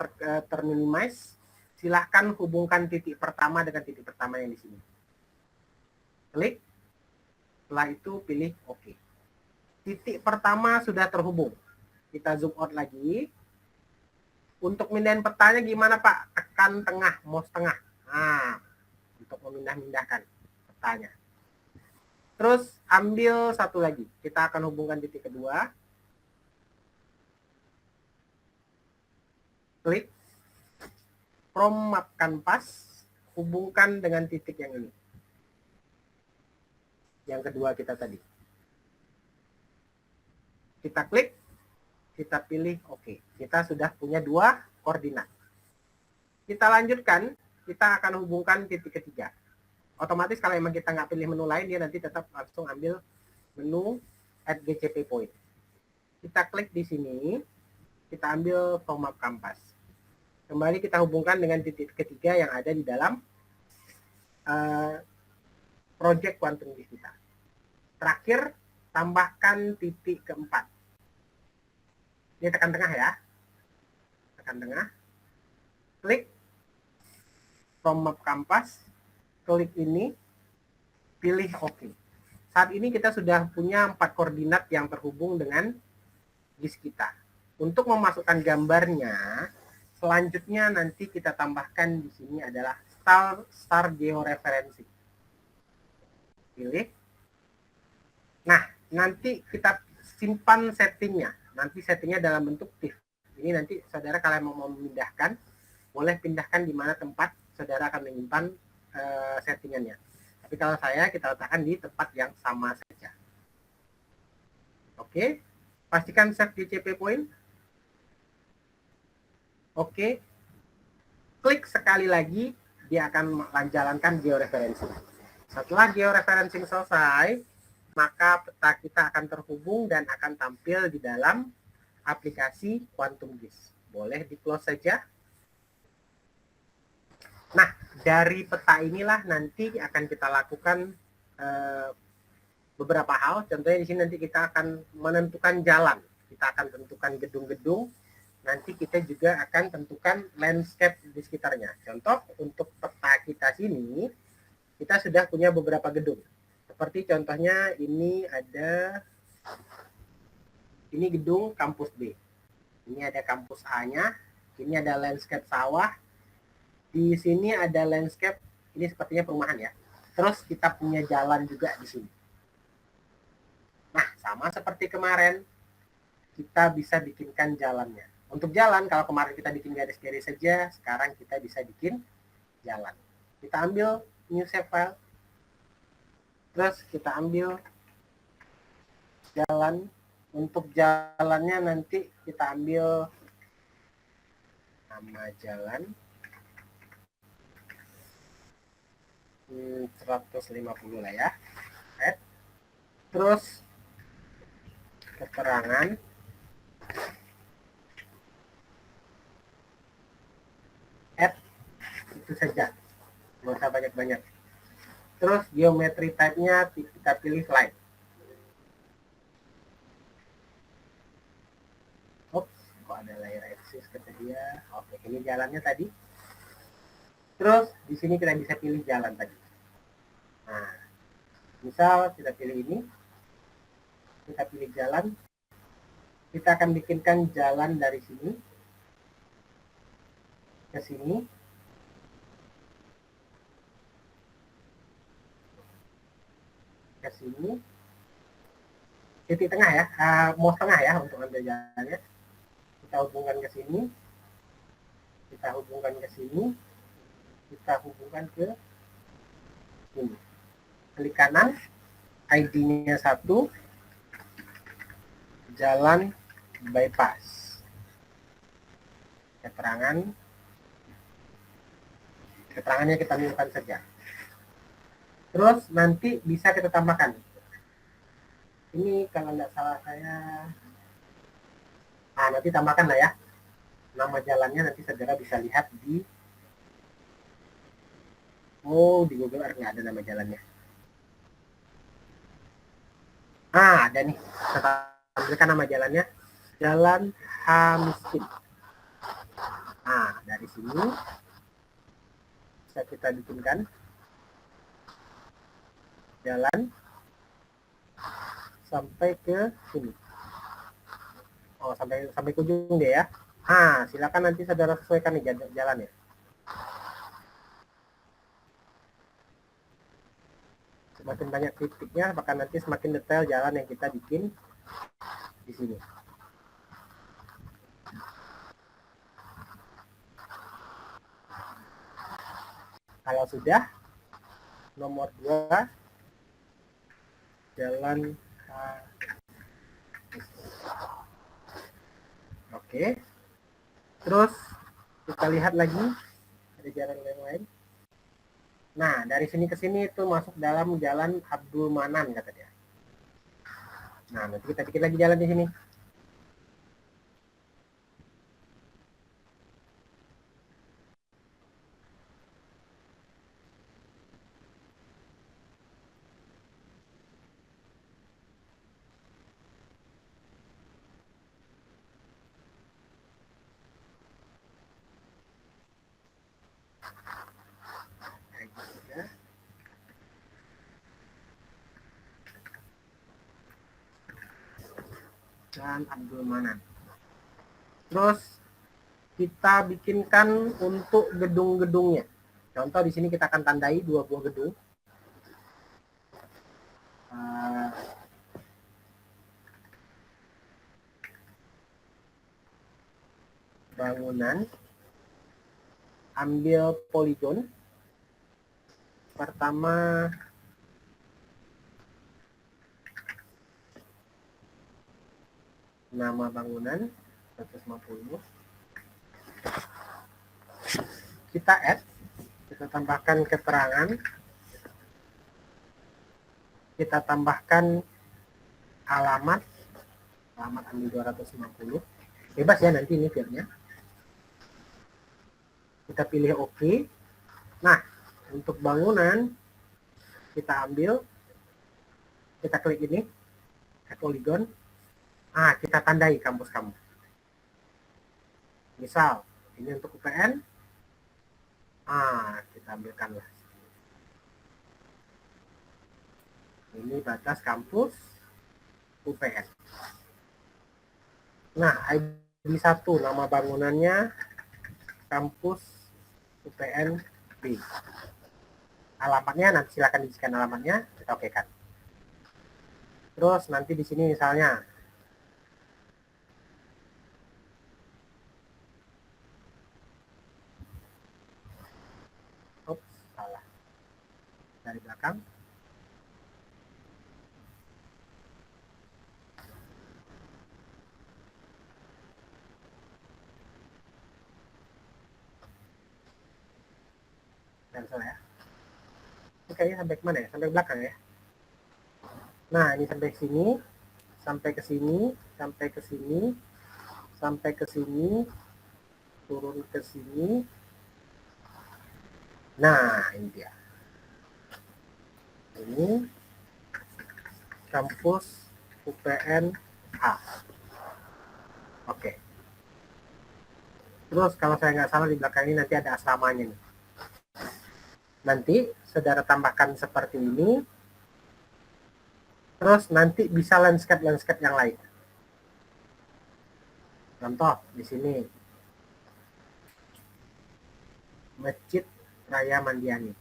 terminimize. Silahkan hubungkan titik pertama dengan titik pertama yang di sini. Klik. Setelah itu pilih OK. Titik pertama sudah terhubung. Kita zoom out lagi. Untuk mindahin petanya gimana Pak? Tekan tengah, mouse tengah. Nah, untuk memindah-mindahkan petanya. Terus ambil satu lagi. Kita akan hubungkan titik kedua. Klik. From map canvas. Hubungkan dengan titik yang ini. Yang kedua kita tadi. Kita klik. Kita pilih OK. Kita sudah punya dua koordinat. Kita lanjutkan. Kita akan hubungkan titik ketiga. Otomatis kalau memang kita nggak pilih menu lain, dia nanti tetap langsung ambil menu add GCP point. Kita klik di sini, kita ambil from map canvas. Kembali kita hubungkan dengan titik ketiga yang ada di dalam project quantum GIS kita. Terakhir, tambahkan titik keempat. Ini tekan tengah ya. Tekan tengah. Klik from map canvas. Klik ini, pilih OK. Saat ini kita sudah punya 4 koordinat yang terhubung dengan GIS kita. Untuk memasukkan gambarnya, selanjutnya nanti kita tambahkan di sini adalah star georeferencing. Pilih. Nah, nanti kita simpan settingnya. Nanti settingnya dalam bentuk TIFF. Ini nanti saudara kalian mau memindahkan, boleh pindahkan di mana tempat saudara akan menyimpan settingannya. Tapi kalau saya, kita letakkan di tempat yang sama saja. Oke, pastikan save GCP point. Oke, klik sekali lagi, dia akan menjalankan georeferencing. Setelah georeferencing selesai, maka peta kita akan terhubung dan akan tampil di dalam aplikasi Quantum GIS. Boleh di-close saja. Nah, dari peta inilah nanti akan kita lakukan beberapa hal. Contohnya di sini nanti kita akan menentukan jalan. Kita akan tentukan gedung-gedung. Nanti kita juga akan tentukan landscape di sekitarnya. Contoh, untuk peta kita sini, kita sudah punya beberapa gedung. Seperti contohnya ini ada, ini gedung kampus B. Ini ada kampus A-nya. Ini ada landscape sawah. Di sini ada landscape, ini sepertinya perumahan ya. Terus kita punya jalan juga di sini. Nah, sama seperti kemarin, kita bisa bikinkan jalannya. Untuk jalan, kalau kemarin kita bikin garis-garis saja, sekarang kita bisa bikin jalan. Kita ambil new save file. Terus kita ambil jalan. Untuk jalannya nanti kita ambil nama jalan. 150 lah ya. Terus keterangan add, itu saja, nggak usah banyak-banyak. Terus geometri type-nya kita pilih line. Oops, kok ada layer axis kata dia. Oke, ini jalannya tadi. Terus di sini kita bisa pilih jalan tadi. Nah, misal kita pilih ini, kita pilih jalan, kita akan bikinkan jalan dari sini ke sini, ke sini, titik tengah ya, mau tengah ya untuk ambil jalannya. Kita hubungkan ke sini, kita hubungkan ke sini, kita hubungkan ke sini. Klik kanan, ID-nya 1, jalan bypass. Keterangannya kita minimkan saja. Terus nanti bisa kita tambahkan. Ini kalau nggak salah saya, nanti tambahkan lah ya. Nama jalannya nanti saudara bisa lihat di Google Earth nggak ada nama jalannya. Ada nih. Kita tampilkan nama jalannya. Jalan Hamiskin. Dari sini bisa kita bikinkan jalan sampai ke sini. Sampai ke ujung deh ya. Silakan nanti saudara sesuaikan nih jalannya. Semakin banyak titiknya, bahkan nanti semakin detail jalan yang kita bikin di sini. Kalau sudah, nomor 2, jalan Oke. Terus kita lihat lagi ada jalan yang lain. Nah, dari sini ke sini itu masuk dalam jalan Abdul Manan kata dia. Nah, nanti kita bikin lagi jalan di sini. Dan Abdul Manan. Terus kita bikinkan untuk gedung-gedungnya. Contoh di sini kita akan tandai 2 buah gedung. Bangunan. Ambil poligon. Pertama nama bangunan 150. Kita add, kita tambahkan keterangan, kita tambahkan alamat ambil 250. Bebas ya nanti ini filenya. Kita pilih OK. Nah, untuk bangunan kita ambil, kita klik ini, add polygon. Kita tandai kampus kamu. Misal, ini untuk UPN. Kita ambilkanlah. Ini batas kampus UPN. Nah, ID 1, nama bangunannya kampus UPN B. Alamatnya nanti silakan di-scan alamatnya, kita okekan. Terus nanti di sini misalnya salah. Dari belakang. Cancel ya. Oke, sampai kemana ya? Sampai belakang ya. Nah, ini sampai sini, sampai ke sini, sampai ke sini, sampai ke sini, turun ke sini. Nah, ini dia. Ini kampus UPN A. Oke. Terus kalau saya nggak salah di belakang ini nanti ada asramanya nih. Nanti saudara tambahkan seperti ini. Terus nanti bisa landscape yang lain. Contoh di sini. Masjid Raya Mandiani.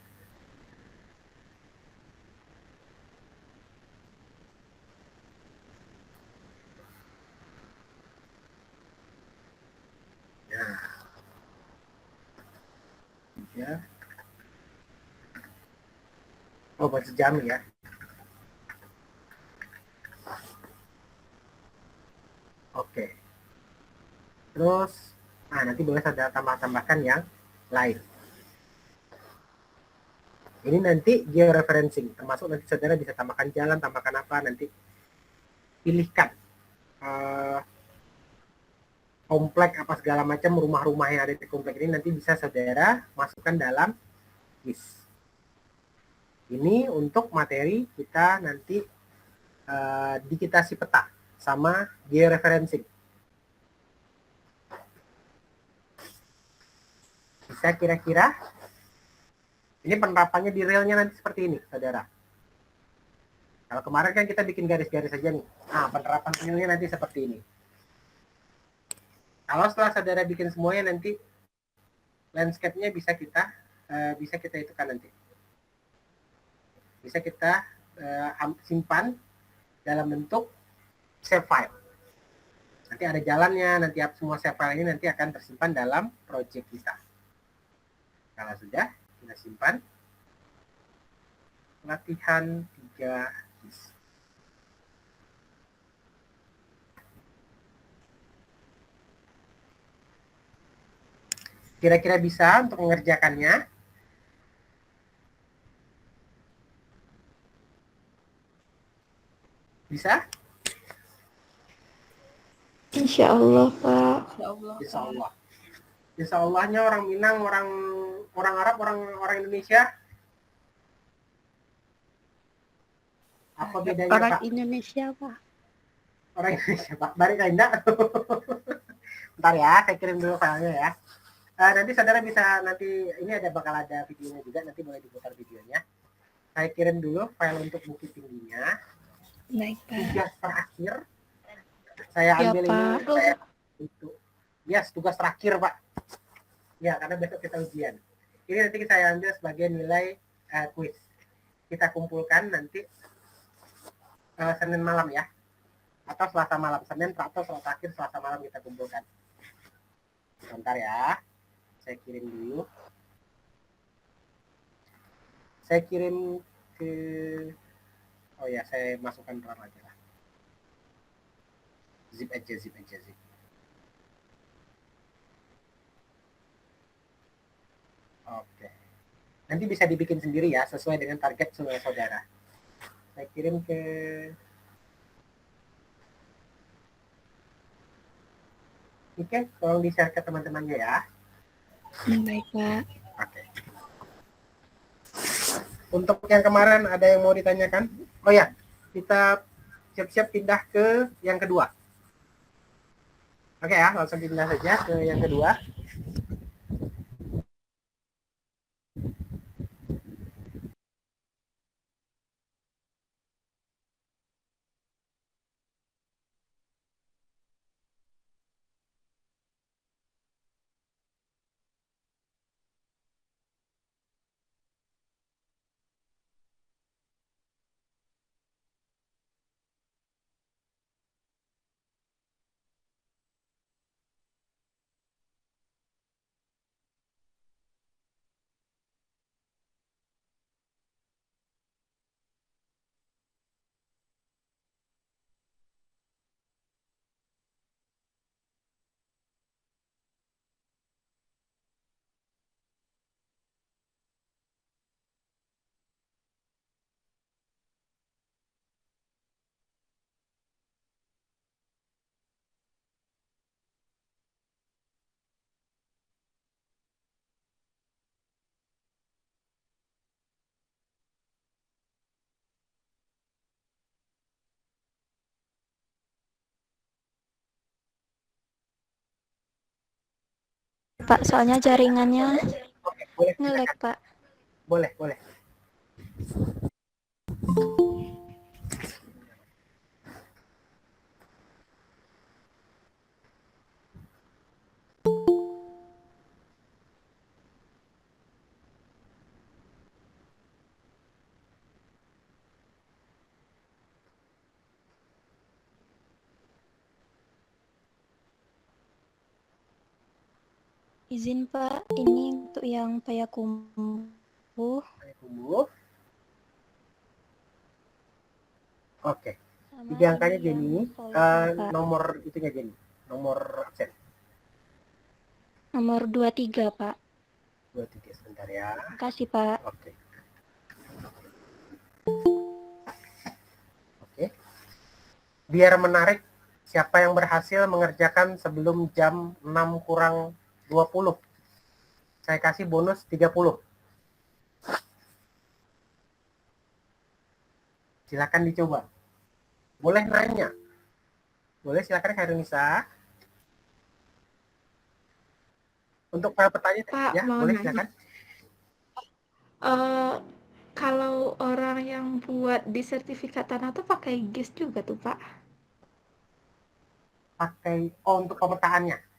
Ya. Oh, buat sejam ya. Oke. Terus, nah nanti boleh saudara tambah-tambahkan yang lain. Ini nanti georeferencing, termasuk nanti saudara bisa tambahkan jalan, tambahkan apa, nanti pilihkan komplek apa segala macam rumah-rumah yang ada di komplek ini nanti bisa saudara masukkan dalam list. Ini untuk materi kita nanti digitasi peta sama georeferencing. Bisa kira-kira ini penerapannya di realnya nanti seperti ini, saudara. Kalau kemarin kan kita bikin garis-garis saja nih. Nah, penerapan realnya nanti seperti ini. Kalau setelah saudara bikin semuanya nanti landscape-nya bisa kita itukan nanti. Bisa kita simpan dalam bentuk save file. Nanti ada jalannya, nanti semua save file ini nanti akan tersimpan dalam project kita. Kalau sudah, kita simpan. Latihan 3 GIS. Kira-kira bisa untuk mengerjakannya? Bisa? Insya Allah, Pak. Insya Allah. Insya Allah. Insya Allahnya orang Minang, orang Arab, orang Indonesia. Apa bedanya, Orang Pak? Indonesia, Pak. Orang Indonesia, Pak. Bari Kainda. Bentar ya, saya kirim dulu filenya ya. Nanti saudara bisa ini bakal ada videonya juga, nanti boleh diputar videonya. Saya kirim dulu file untuk bukit tingginya. Baik, Pak. Tugas terakhir saya Ya, ambil Pak. tugas terakhir, Pak. Ya, karena besok kita ujian. Ini nanti saya ambil sebagai nilai quiz. Kita kumpulkan nanti Senin malam ya. Atau Selasa malam. Senin atau Selasa akhir, Selasa malam kita kumpulkan. Sebentar ya. Saya kirim dulu. Saya kirim ke... Oh ya, saya masukkan RAM aja lah. Zip aja. Oke. Nanti bisa dibikin sendiri ya, sesuai dengan target saudara. Saya kirim ke... Oke, tolong di-share ke teman-temannya ya. Baik, Pak. Oke. Untuk yang kemarin ada yang mau ditanyakan? Oh ya, kita siap-siap pindah ke yang kedua. Oke ya, langsung pindah saja ke yang kedua. Pak, soalnya jaringannya Oke, boleh. nge-lag, Pak. Boleh. Izin Pak, ini untuk yang Payakumbuh Payakumbuh. Oke. sama 3 angkanya ini yang Jenny. Soleh, Pak. Nomor itunya Jenny. Nomor absen. Nomor 23 Pak. 23 sebentar ya. Makasih Pak. Oke. Oke. Biar menarik, siapa yang berhasil mengerjakan sebelum jam 6 kurang 20? Saya kasih bonus 30. Silakan dicoba. Boleh nanya. Boleh, silakan Kak Nisa. Untuk pertanyaan, Pak, ya mau boleh nanya. silakan. Kalau orang yang buat di sertifikat tanah tuh pakai GIS juga tuh, Pak? Pakai, untuk pemetaannya.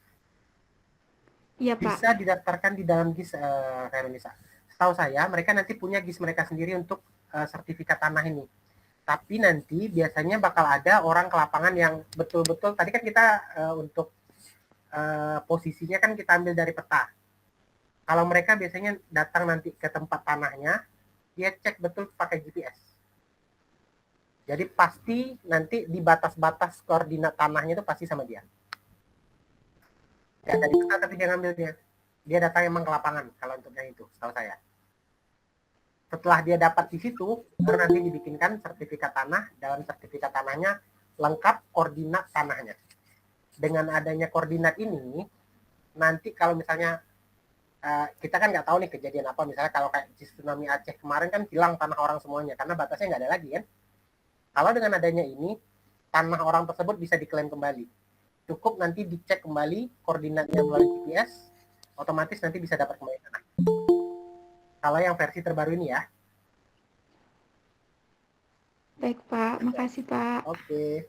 Iya, Pak. Bisa didaftarkan di dalam GIS, Kak Nisa. Setahu saya, mereka nanti punya GIS mereka sendiri untuk sertifikat tanah ini. Tapi nanti biasanya bakal ada orang ke lapangan yang betul-betul, tadi kan kita untuk posisinya kan kita ambil dari peta. Kalau mereka biasanya datang nanti ke tempat tanahnya, dia cek betul pakai GPS. Jadi pasti nanti di batas-batas koordinat tanahnya itu pasti sama dia. Ya, dari peta tapi dia ngambilnya. Dia datang emang ke lapangan kalau untuk yang itu, setahu saya. Setelah dia dapat di situ, baru nanti dibikinkan sertifikat tanah. Dalam sertifikat tanahnya lengkap koordinat tanahnya. Dengan adanya koordinat ini, nanti kalau misalnya kita kan nggak tahu nih kejadian apa, misalnya kalau kayak tsunami Aceh kemarin kan hilang tanah orang semuanya karena batasnya nggak ada lagi kan. Kalau dengan adanya ini, tanah orang tersebut bisa diklaim kembali. Cukup nanti dicek kembali koordinatnya melalui GPS, otomatis nanti bisa dapat kembali tanah. Kalau yang versi terbaru ini ya. Baik, Pak. Makasih, Pak. Oke.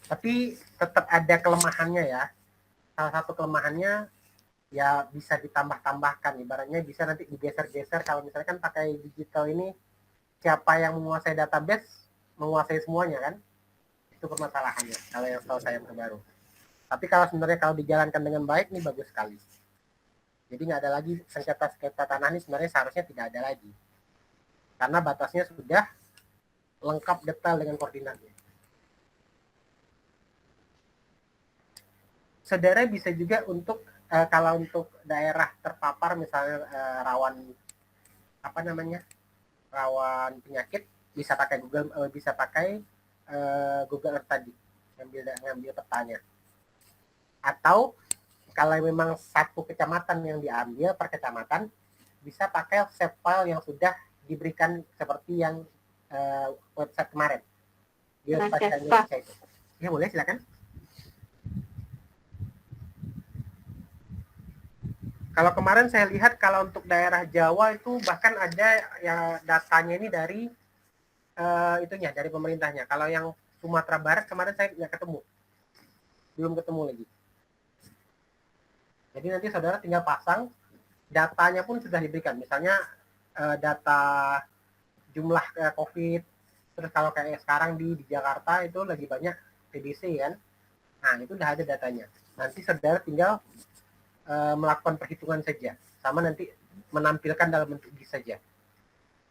Tapi tetap ada kelemahannya ya. Salah satu kelemahannya ya bisa ditambah-tambahkan. Ibaratnya bisa nanti digeser-geser. Kalau misalnya kan pakai digital ini, siapa yang menguasai database, menguasai semuanya kan. Itu permasalahannya kalau yang setahu saya terbaru. Tapi kalau sebenarnya kalau dijalankan dengan baik, ini bagus sekali. Jadi nggak ada lagi sengketa-sengketa tanah ini, sebenarnya seharusnya tidak ada lagi. Karena batasnya sudah lengkap detail dengan koordinatnya. Saudara bisa juga untuk kalau untuk daerah terpapar misalnya rawan rawan penyakit, bisa pakai Google Earth tadi, ngambil petanya. Atau kalau memang satu kecamatan yang diambil per kecamatan, bisa pakai save file yang sudah diberikan seperti yang website kemarin di website Indonesia itu. Ya boleh, silakan. Kalau kemarin saya lihat kalau untuk daerah Jawa itu bahkan ada ya datanya ini dari dari pemerintahnya. Kalau yang Sumatera Barat kemarin saya nggak ketemu, belum ketemu lagi. Jadi nanti saudara tinggal pasang, datanya pun sudah diberikan. Misalnya data jumlah COVID, terus kalau kayak sekarang di Jakarta itu lagi banyak TBC kan. Nah itu udah ada datanya. Nanti saudara tinggal melakukan perhitungan saja, sama nanti menampilkan dalam bentuk GIS saja.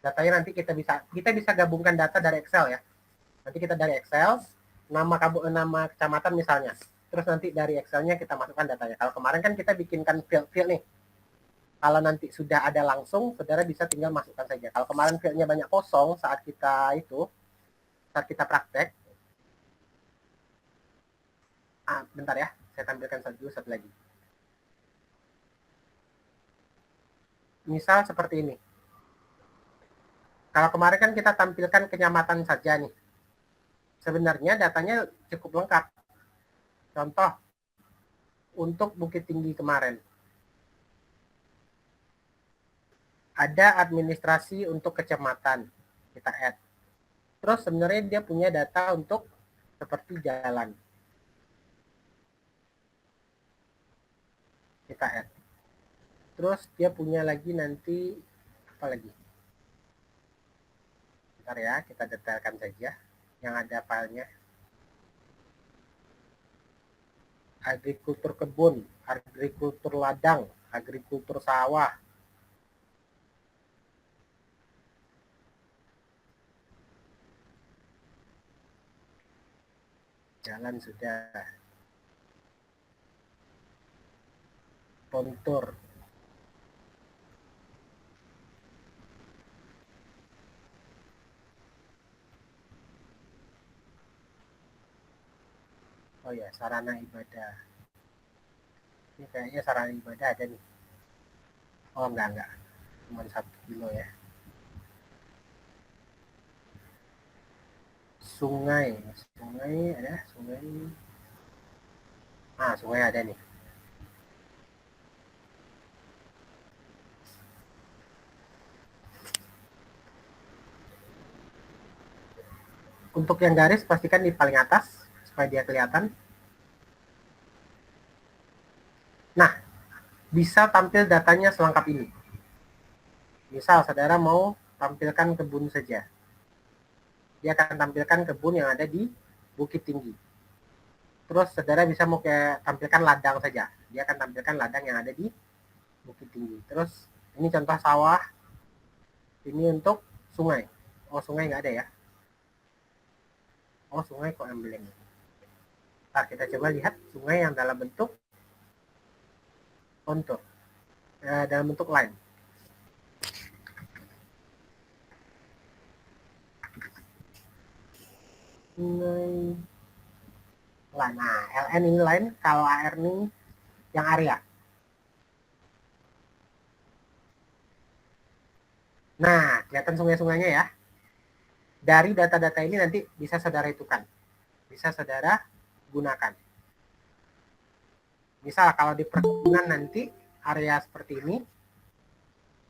Datanya nanti kita bisa gabungkan data dari Excel ya. Nanti kita dari Excel nama kecamatan misalnya, terus nanti dari Excelnya kita masukkan datanya. Kalau kemarin kan kita bikinkan field nih. Kalau nanti sudah ada langsung, saudara bisa tinggal masukkan saja. Kalau kemarin fieldnya banyak kosong saat kita praktek. Bentar ya, saya tampilkan satu lagi. Misal seperti ini. Kalau kemarin kan kita tampilkan kecamatan saja nih. Sebenarnya datanya cukup lengkap. Contoh, untuk Bukit Tinggi kemarin. Ada administrasi untuk kecamatan. Kita add. Terus sebenarnya dia punya data untuk seperti jalan. Kita add. Terus dia punya lagi nanti apa lagi? Bentar ya, kita detailkan saja yang ada filenya. Agrikultur kebun, agrikultur ladang, agrikultur sawah. Jalan sudah. Kontur. Oh ya, sarana ibadah. Ini kayaknya sarana ibadah ada nih. Oh enggak. Cuma 1 kilo ya. Sungai ada, sungai ada nih. Untuk yang garis pastikan di paling atas supaya dia kelihatan. Nah, bisa tampil datanya selengkap ini. Misal saudara mau tampilkan kebun saja, dia akan tampilkan kebun yang ada di Bukit Tinggi. Terus saudara bisa mau tampilkan ladang saja, dia akan tampilkan ladang yang ada di Bukit Tinggi. Terus ini contoh sawah, ini untuk sungai. Oh sungai nggak ada ya. Oh sungai kok emblem. Ntar kita coba lihat sungai yang dalam bentuk kontur, dalam bentuk line. Sungai line. Nah, LN ini line, kalau AR ini yang area. Nah, kelihatan sungai-sungainya ya. Dari data-data ini nanti bisa saudara hitungkan. Bisa saudara gunakan. Misal kalau di perkebunan nanti area seperti ini,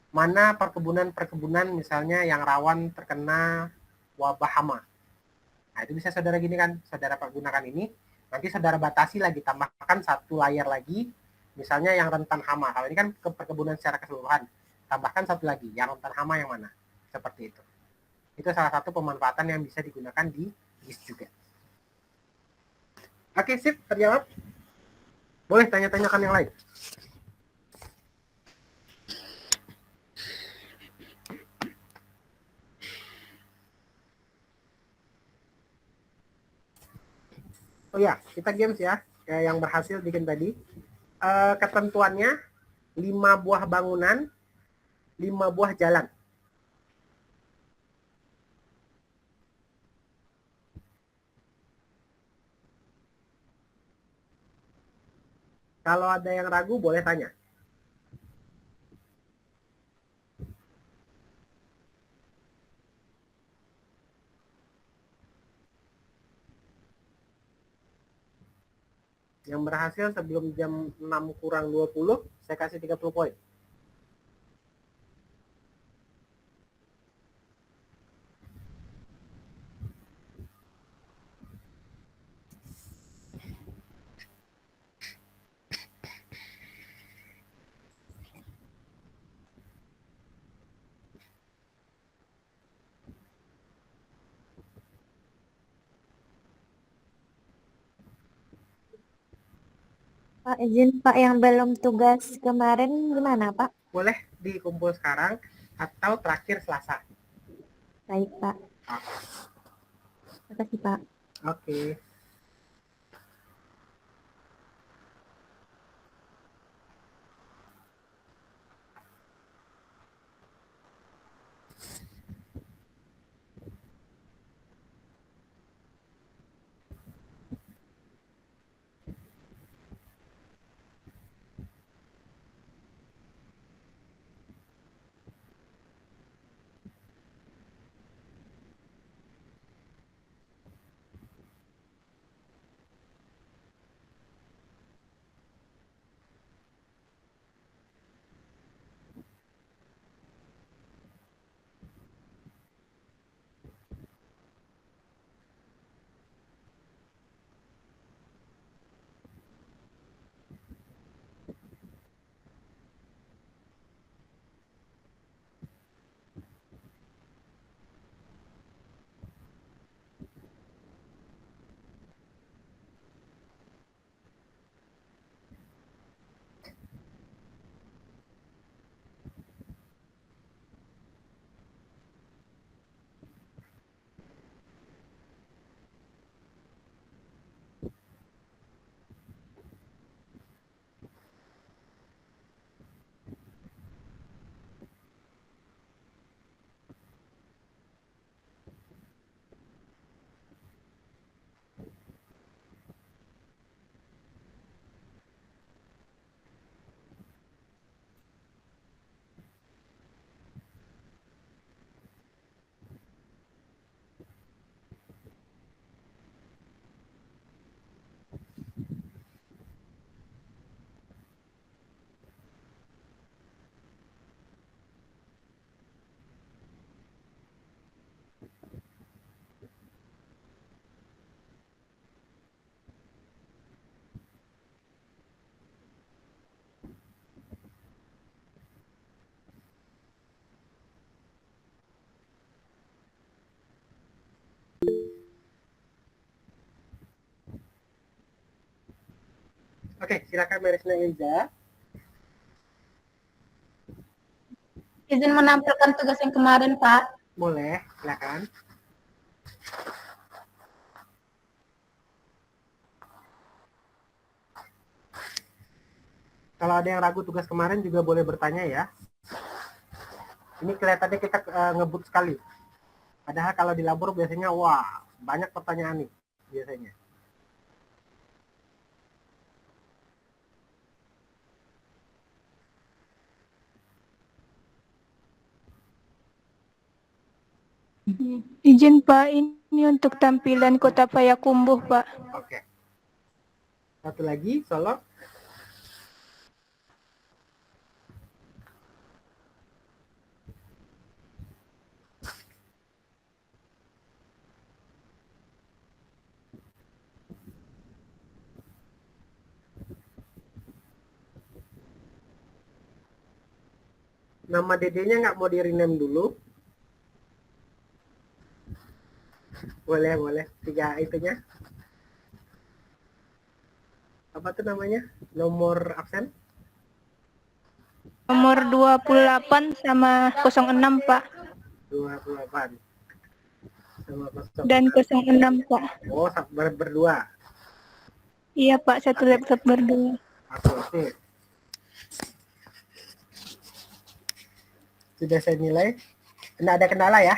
mana perkebunan misalnya yang rawan terkena wabah hama. Nah, itu bisa saudara gini kan, saudara gunakan ini, nanti saudara batasi lagi, tambahkan 1 layar lagi, misalnya yang rentan hama. Kalau ini kan ke perkebunan secara keseluruhan, tambahkan 1 lagi, yang rentan hama yang mana, seperti itu. Itu salah satu pemanfaatan yang bisa digunakan di GIS juga. Oke, sip, terjawab. Boleh tanya-tanyakan yang lain. Oh ya, kita games ya, yang berhasil bikin tadi. Ketentuannya 5 buah bangunan, 5 buah jalan. Kalau ada yang ragu boleh tanya. Yang berhasil sebelum jam 6:20, saya kasih 30 poin. Pak, izin Pak, yang belum tugas kemarin gimana Pak? Boleh dikumpul sekarang atau terakhir Selasa. Baik Pak. Terima kasih Pak. Oke. Oke, silakan Merisna Liza. Izin menampilkan tugas yang kemarin, Pak. Boleh, silakan. Kalau ada yang ragu tugas kemarin juga boleh bertanya ya. Ini kelihatannya kita ngebut sekali. Padahal kalau di labor biasanya wah, banyak pertanyaan nih biasanya. Izin Pak, ini untuk tampilan Kota Payakumbuh Pak. Oke. Satu lagi, Solo. Nama dedenya nggak mau di rename dulu? Boleh, boleh. 3 itunya. Apa tuh namanya? Nomor absen? Nomor 28 sama 06 Pak. 28. Sama 0. Dan 06 Pak. Oh, berdua. Iya Pak, satu laptop berdua. Oke. Sudah saya nilai. Tidak ada kendala ya?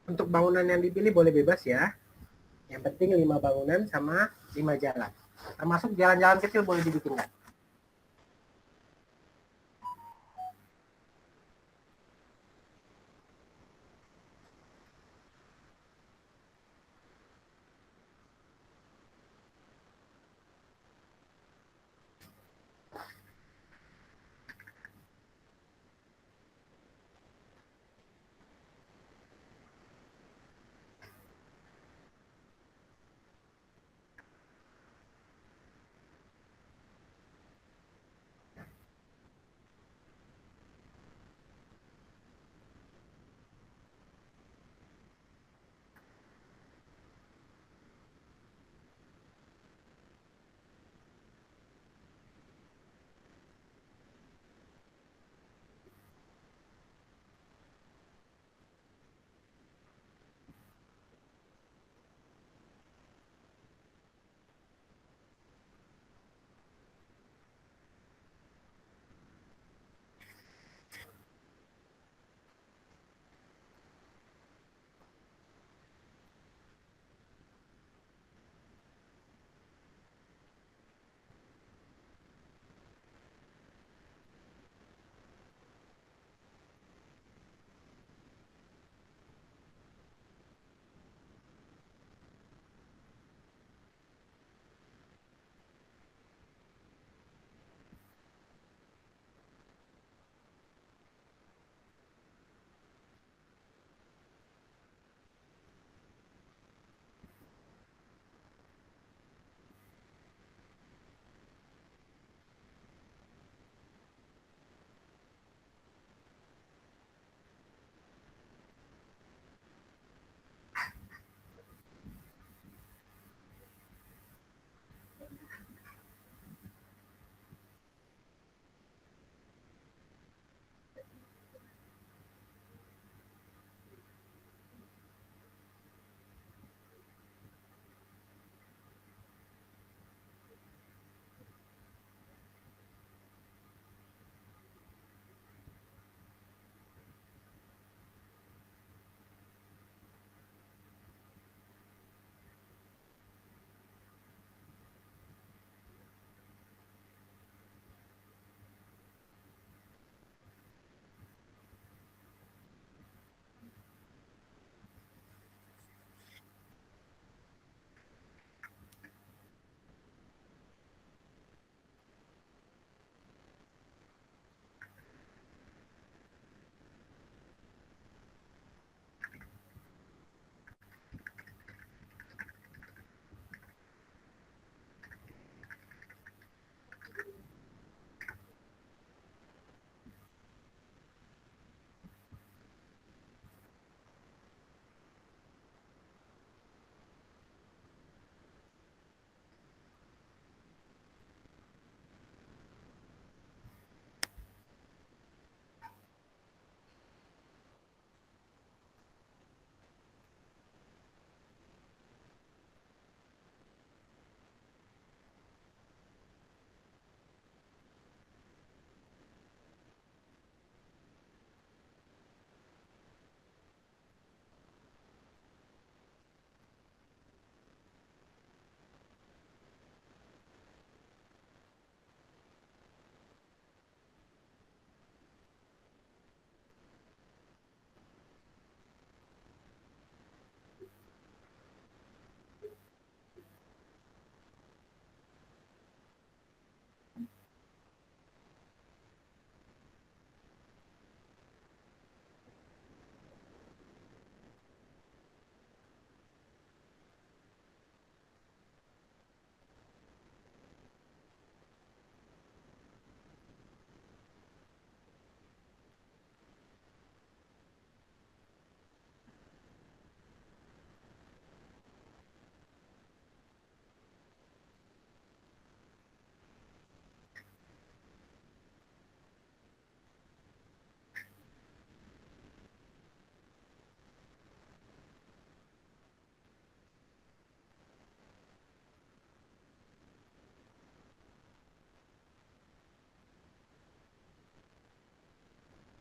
Untuk bangunan yang dipilih boleh bebas ya. Yang penting 5 bangunan sama 5 jalan. Termasuk jalan-jalan kecil boleh dibikinkan.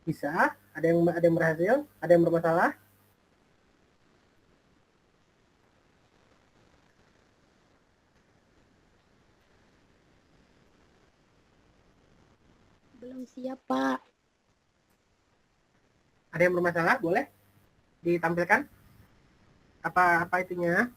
Bisa? Ada yang berhasil? Ada yang bermasalah? Belum siap, Pak. Ada yang bermasalah? Boleh ditampilkan? Apa itunya?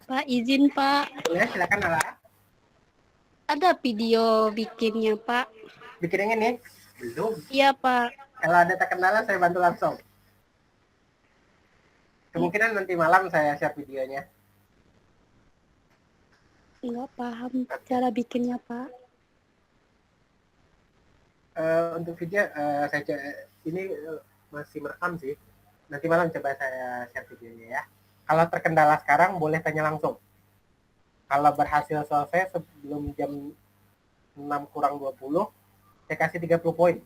Pak, izin, Pak. Boleh, silakan Nala. Ada video bikinnya, Pak. Bikin yang ini? Belum. Iya, Pak. Kalau ada terkendala saya bantu langsung. Kemungkinan nanti malam saya share videonya. Nggak paham cara bikinnya, Pak. Untuk video ini masih merekam sih. Nanti malam coba saya share videonya ya. Kalau terkendala sekarang boleh tanya langsung. Kalau berhasil selesai sebelum jam 6:20, saya kasih 30 poin.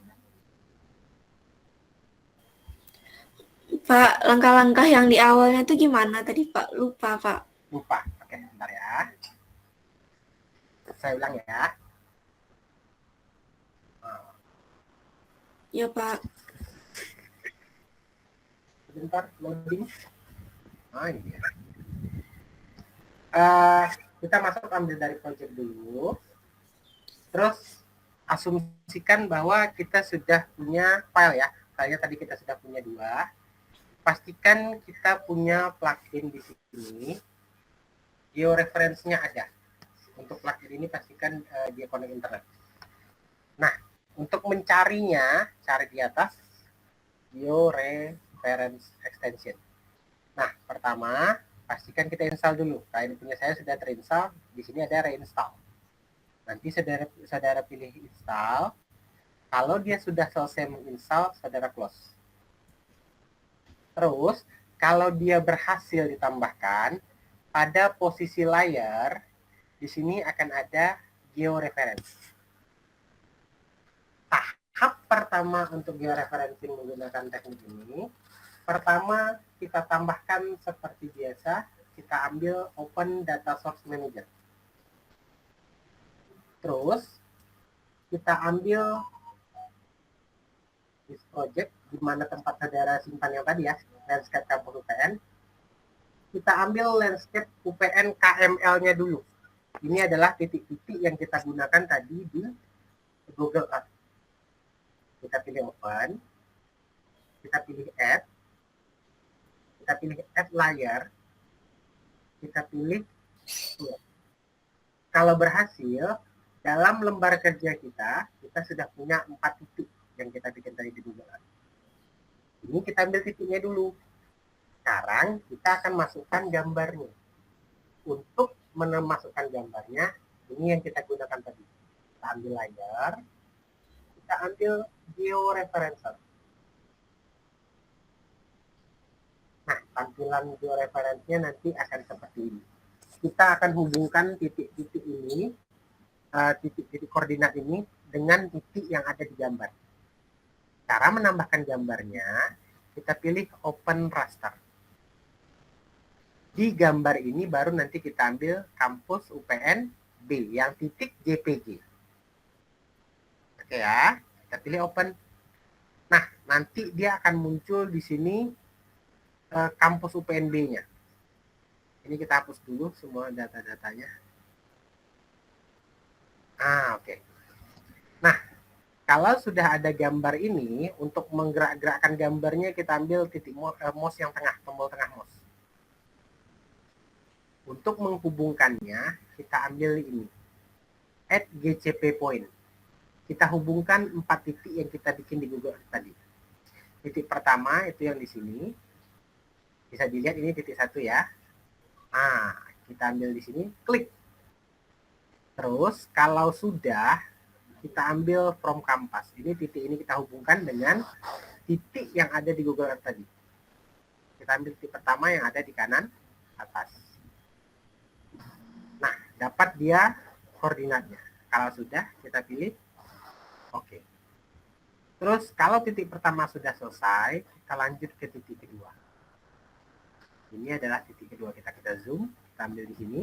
Pak, langkah-langkah yang di awalnya tuh gimana tadi Pak? Lupa Pak. Lupa. Oke, bentar ya. Saya ulang ya. Ya Pak. Sebentar, loading. Ini dia. Kita masuk ambil dari project dulu. Terus asumsikan bahwa kita sudah punya file ya. Filenya tadi kita sudah punya 2. Pastikan kita punya plugin di sini. Georeference-nya ada. Untuk plugin ini pastikan dia connect internet. Nah, untuk mencarinya, cari di atas Georeference Extension. Nah, pertama pastikan kita install dulu. Kayak punya saya sudah terinstall, di sini ada reinstall. Nanti saudara pilih install. Kalau dia sudah selesai menginstal, saudara close. Terus, kalau dia berhasil ditambahkan, pada posisi layar, di sini akan ada georeference. Tahap pertama untuk georeferencing menggunakan teknik ini, pertama kita tambahkan seperti biasa, kita ambil Open Data Source Manager. Terus, kita ambil this project, di mana tempat saudara simpan yang tadi ya, landscape kampus UPN. Kita ambil landscape UPN KML-nya dulu. Ini adalah titik-titik yang kita gunakan tadi di Google Earth. Kita pilih Open, kita pilih Add, kita pilih Add Layer, kita pilih Tool. Kalau berhasil, dalam lembar kerja kita sudah punya 4 titik yang kita bikin tadi di Google Earth. Ini kita ambil titiknya dulu. Sekarang kita akan masukkan gambarnya. Untuk memasukkan gambarnya, ini yang kita gunakan tadi. Kita ambil layer, kita ambil georeferencer. Nah, tampilan georeferensinya nanti akan seperti ini. Kita akan hubungkan titik-titik ini, titik-titik koordinat ini dengan titik yang ada di gambar. Cara menambahkan gambarnya, kita pilih Open Raster. Di gambar ini baru nanti kita ambil kampus UPN B yang titik JPG. Oke ya, kita pilih Open. Nah, nanti dia akan muncul di sini kampus UPN B-nya. Ini kita hapus dulu semua data-datanya. Oke. Nah, kalau sudah ada gambar ini, untuk menggerak-gerakkan gambarnya kita ambil titik mouse yang tengah, tombol tengah mouse. Untuk menghubungkannya, kita ambil ini. Add GCP point. Kita hubungkan 4 titik yang kita bikin di Google tadi. Titik pertama itu yang di sini. Bisa dilihat ini titik 1 ya. Kita ambil di sini, klik. Terus kalau sudah, kita ambil from compass. Ini titik ini kita hubungkan dengan titik yang ada di Google Earth tadi. Kita ambil titik pertama yang ada di kanan atas. Nah, dapat dia koordinatnya. Kalau sudah, kita pilih oke. Terus kalau titik pertama sudah selesai, kita lanjut ke titik kedua. Ini adalah titik kedua kita zoom, kita ambil di sini.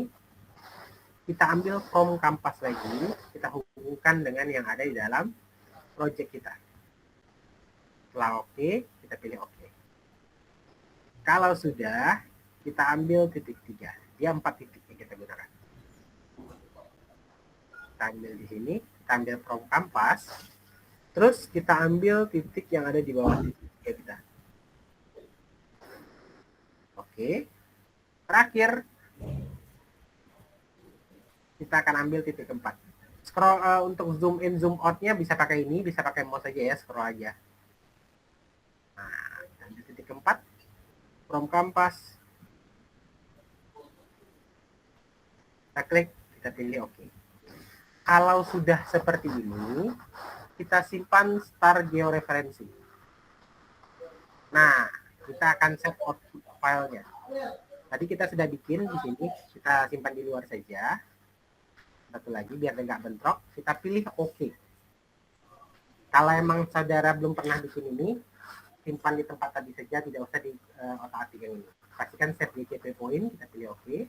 kita ambil from kampas lagi, kita hubungkan dengan yang ada di dalam project kita. Setelah oke, kita pilih oke. Kalau sudah, kita ambil titik 3. Dia 4 titik yang kita gunakan. Kita ambil di sini, kita ambil from kampas, terus kita ambil titik yang ada di bawah titik 3 kita. Oke. Terakhir, kita akan ambil titik 4. Scroll untuk zoom in, zoom out-nya bisa pakai ini, bisa pakai mouse aja ya, scroll aja. Nah, ambil titik 4, from kampas. Kita klik, kita pilih oke. Kalau sudah seperti ini, kita simpan star georeferencing. Nah, kita akan save output filenya. Tadi kita sudah bikin di sini, kita simpan di luar saja. Satu lagi biar nggak bentrok, kita pilih oke. Kalau emang saudara belum pernah bikin ini, simpan di tempat tadi saja, tidak usah di otak-atik yang ini. Pastikan save di GP point, kita pilih oke.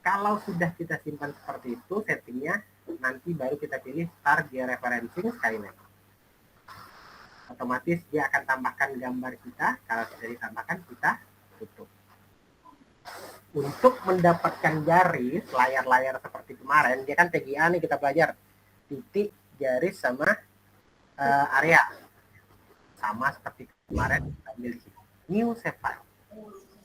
Kalau sudah kita simpan seperti itu settingnya, nanti baru kita pilih star georeferencing Skynet. Otomatis dia akan tambahkan gambar kita. Kalau sudah ditambahkan, kita tutup. Untuk mendapatkan garis layar-layar seperti kemarin, dia kan TGA nih kita belajar, titik, garis sama area, sama seperti kemarin kita ambil di sini. New save file.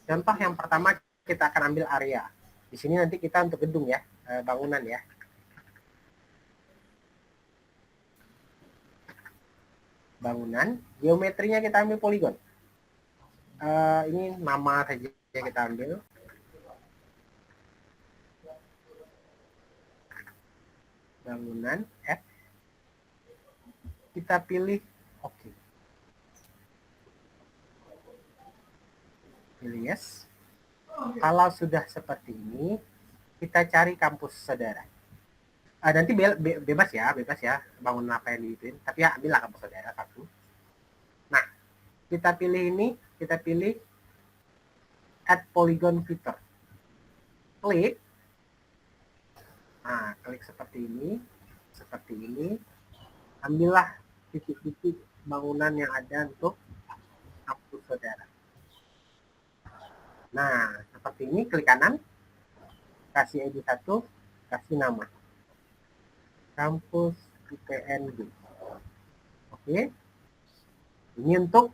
Contoh yang pertama kita akan ambil area. Di sini nanti kita untuk gedung ya, bangunan ya. Bangunan, geometrinya kita ambil poligon. Ini nama saja kita ambil. Bangunan F, kita pilih oke. Pilih yes. Kalau sudah seperti ini, kita cari kampus saudara. Nanti bebas ya bangun apa yang diituin, tapi ya ambillah kampus saudara satu. Nah, kita pilih ini, kita pilih add polygon filter. Klik. Nah, klik seperti ini, ambillah titik-titik bangunan yang ada untuk kampus saudara. Nah, seperti ini, klik kanan, kasih ID 1, kasih nama. Kampus IPNG. Oke. Ini untuk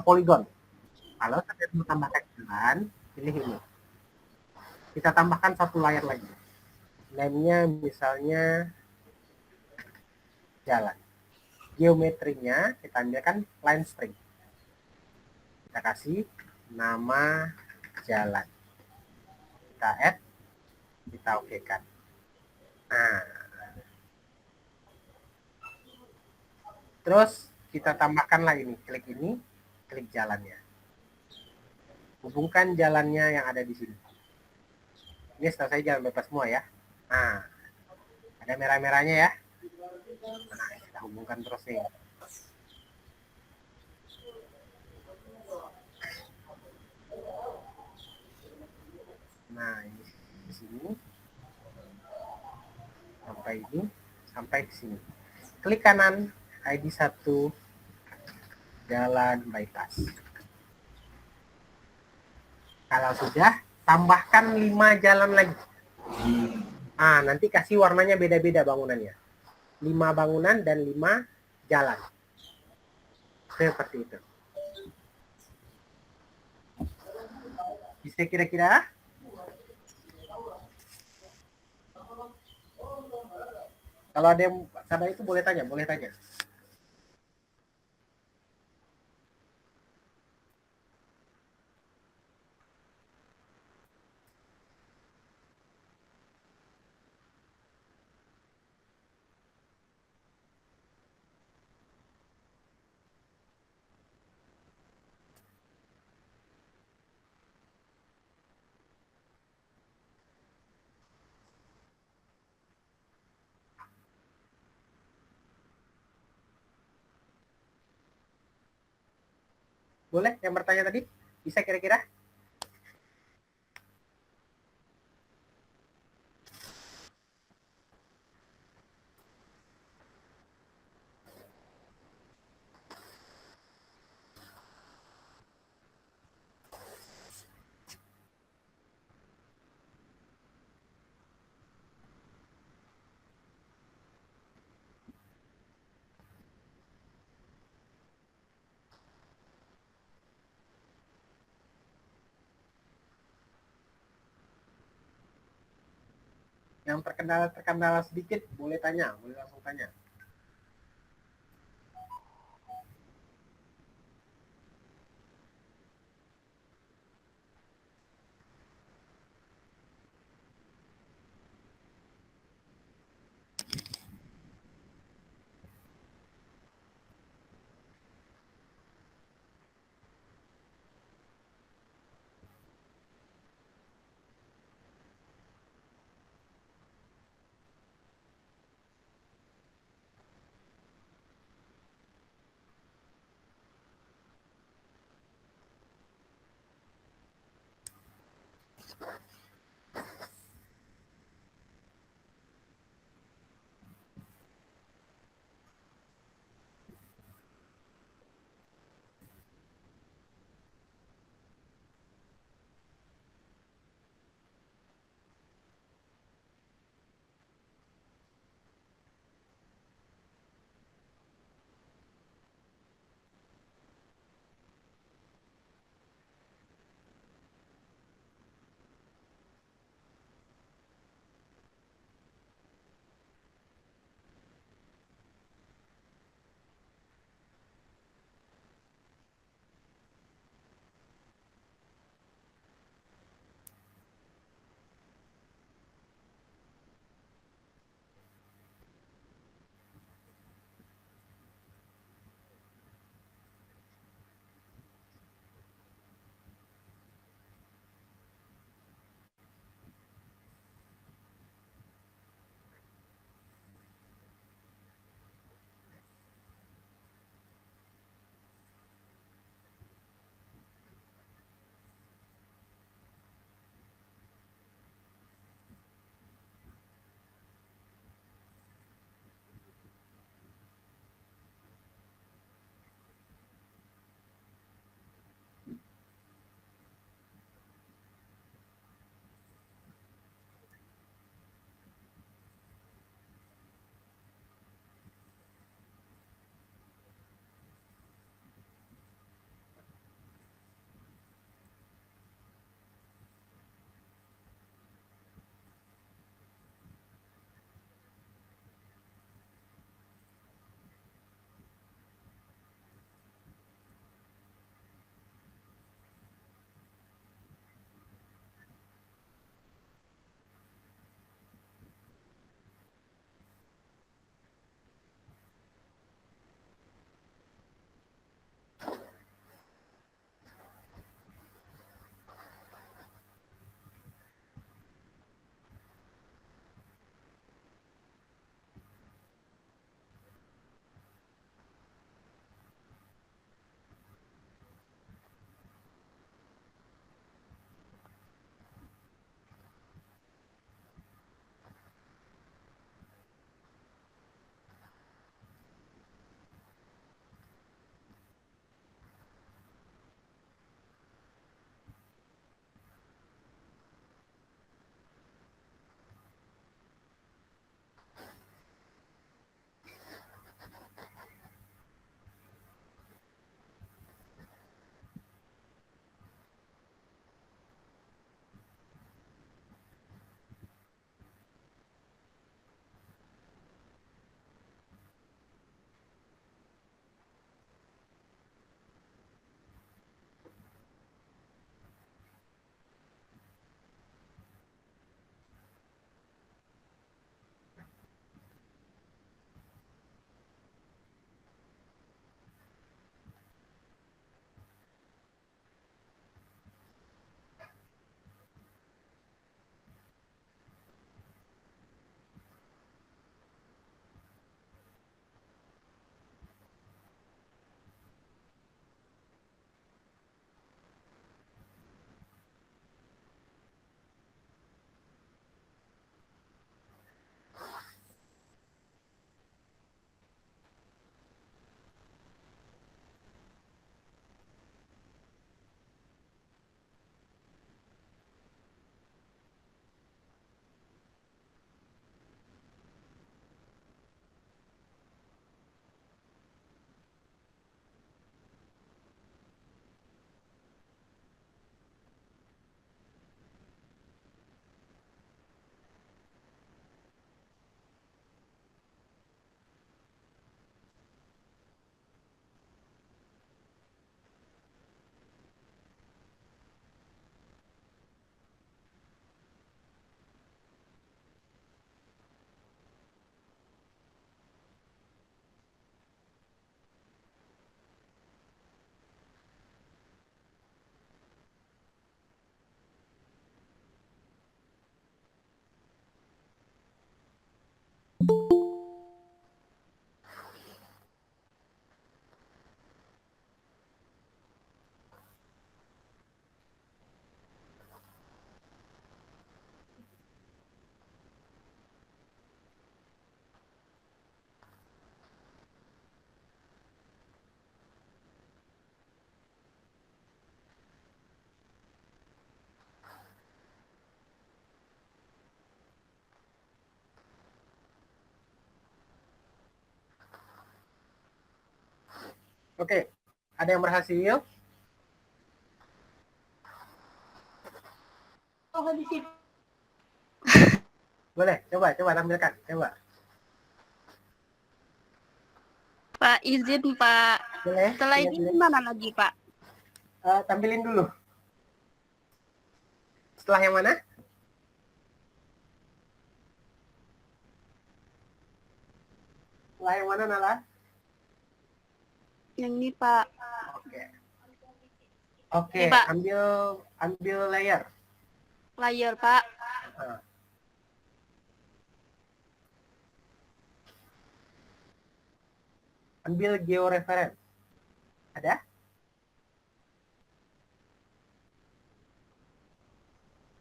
poligon. Kalau saya mau tambahkan jalan, pilih ini. Kita tambahkan satu layar lagi. Name-nya misalnya jalan. Geometrinya kita ambilkan line string. Kita kasih nama jalan. Kita add, kita oke-kan. Nah, terus kita tambahkanlah ini, klik jalannya. Hubungkan jalannya yang ada di sini. Ini setahu saya jalan bebas semua ya. Nah, ada merah-merahnya ya. Nah, kita hubungkan terus nih. Nah, ini di sini. Sampai ke sini. Klik kanan, ID 1, jalan bypass. Kalau sudah, tambahkan 5 jalan lagi. Ah, nanti kasih warnanya beda-beda bangunannya. 5 bangunan dan 5 jalan. Seperti itu. Bisa kira-kira? Kalau ada yang sabar itu boleh tanya. Boleh yang bertanya tadi? Bisa kira-kira? Yang terkendala sedikit boleh tanya, boleh langsung tanya. Oke, ada yang berhasil? Boleh, coba tampilkan, coba. Pak, izin Pak. Boleh? Setelah ini gimana lagi Pak? Tampilin dulu. Setelah yang mana? Setelah yang mana, Nala? Yang ini Pak. Oke. Oke, Ini, Pak. ambil layer. Layar Pak. Nah. Ambil georeference. Ada?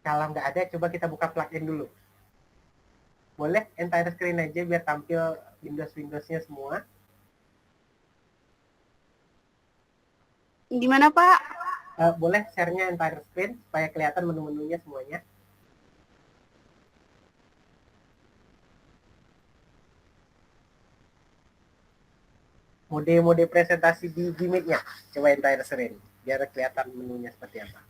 Kalau nggak ada, coba kita buka plugin dulu. Boleh entire screen aja biar tampil Windows-Windowsnya semua. Gimana Pak? Boleh share-nya entire screen supaya kelihatan menu-menunya semuanya. Mode presentasi di Gmeet-nya. Coba entire screen biar kelihatan menunya seperti apa.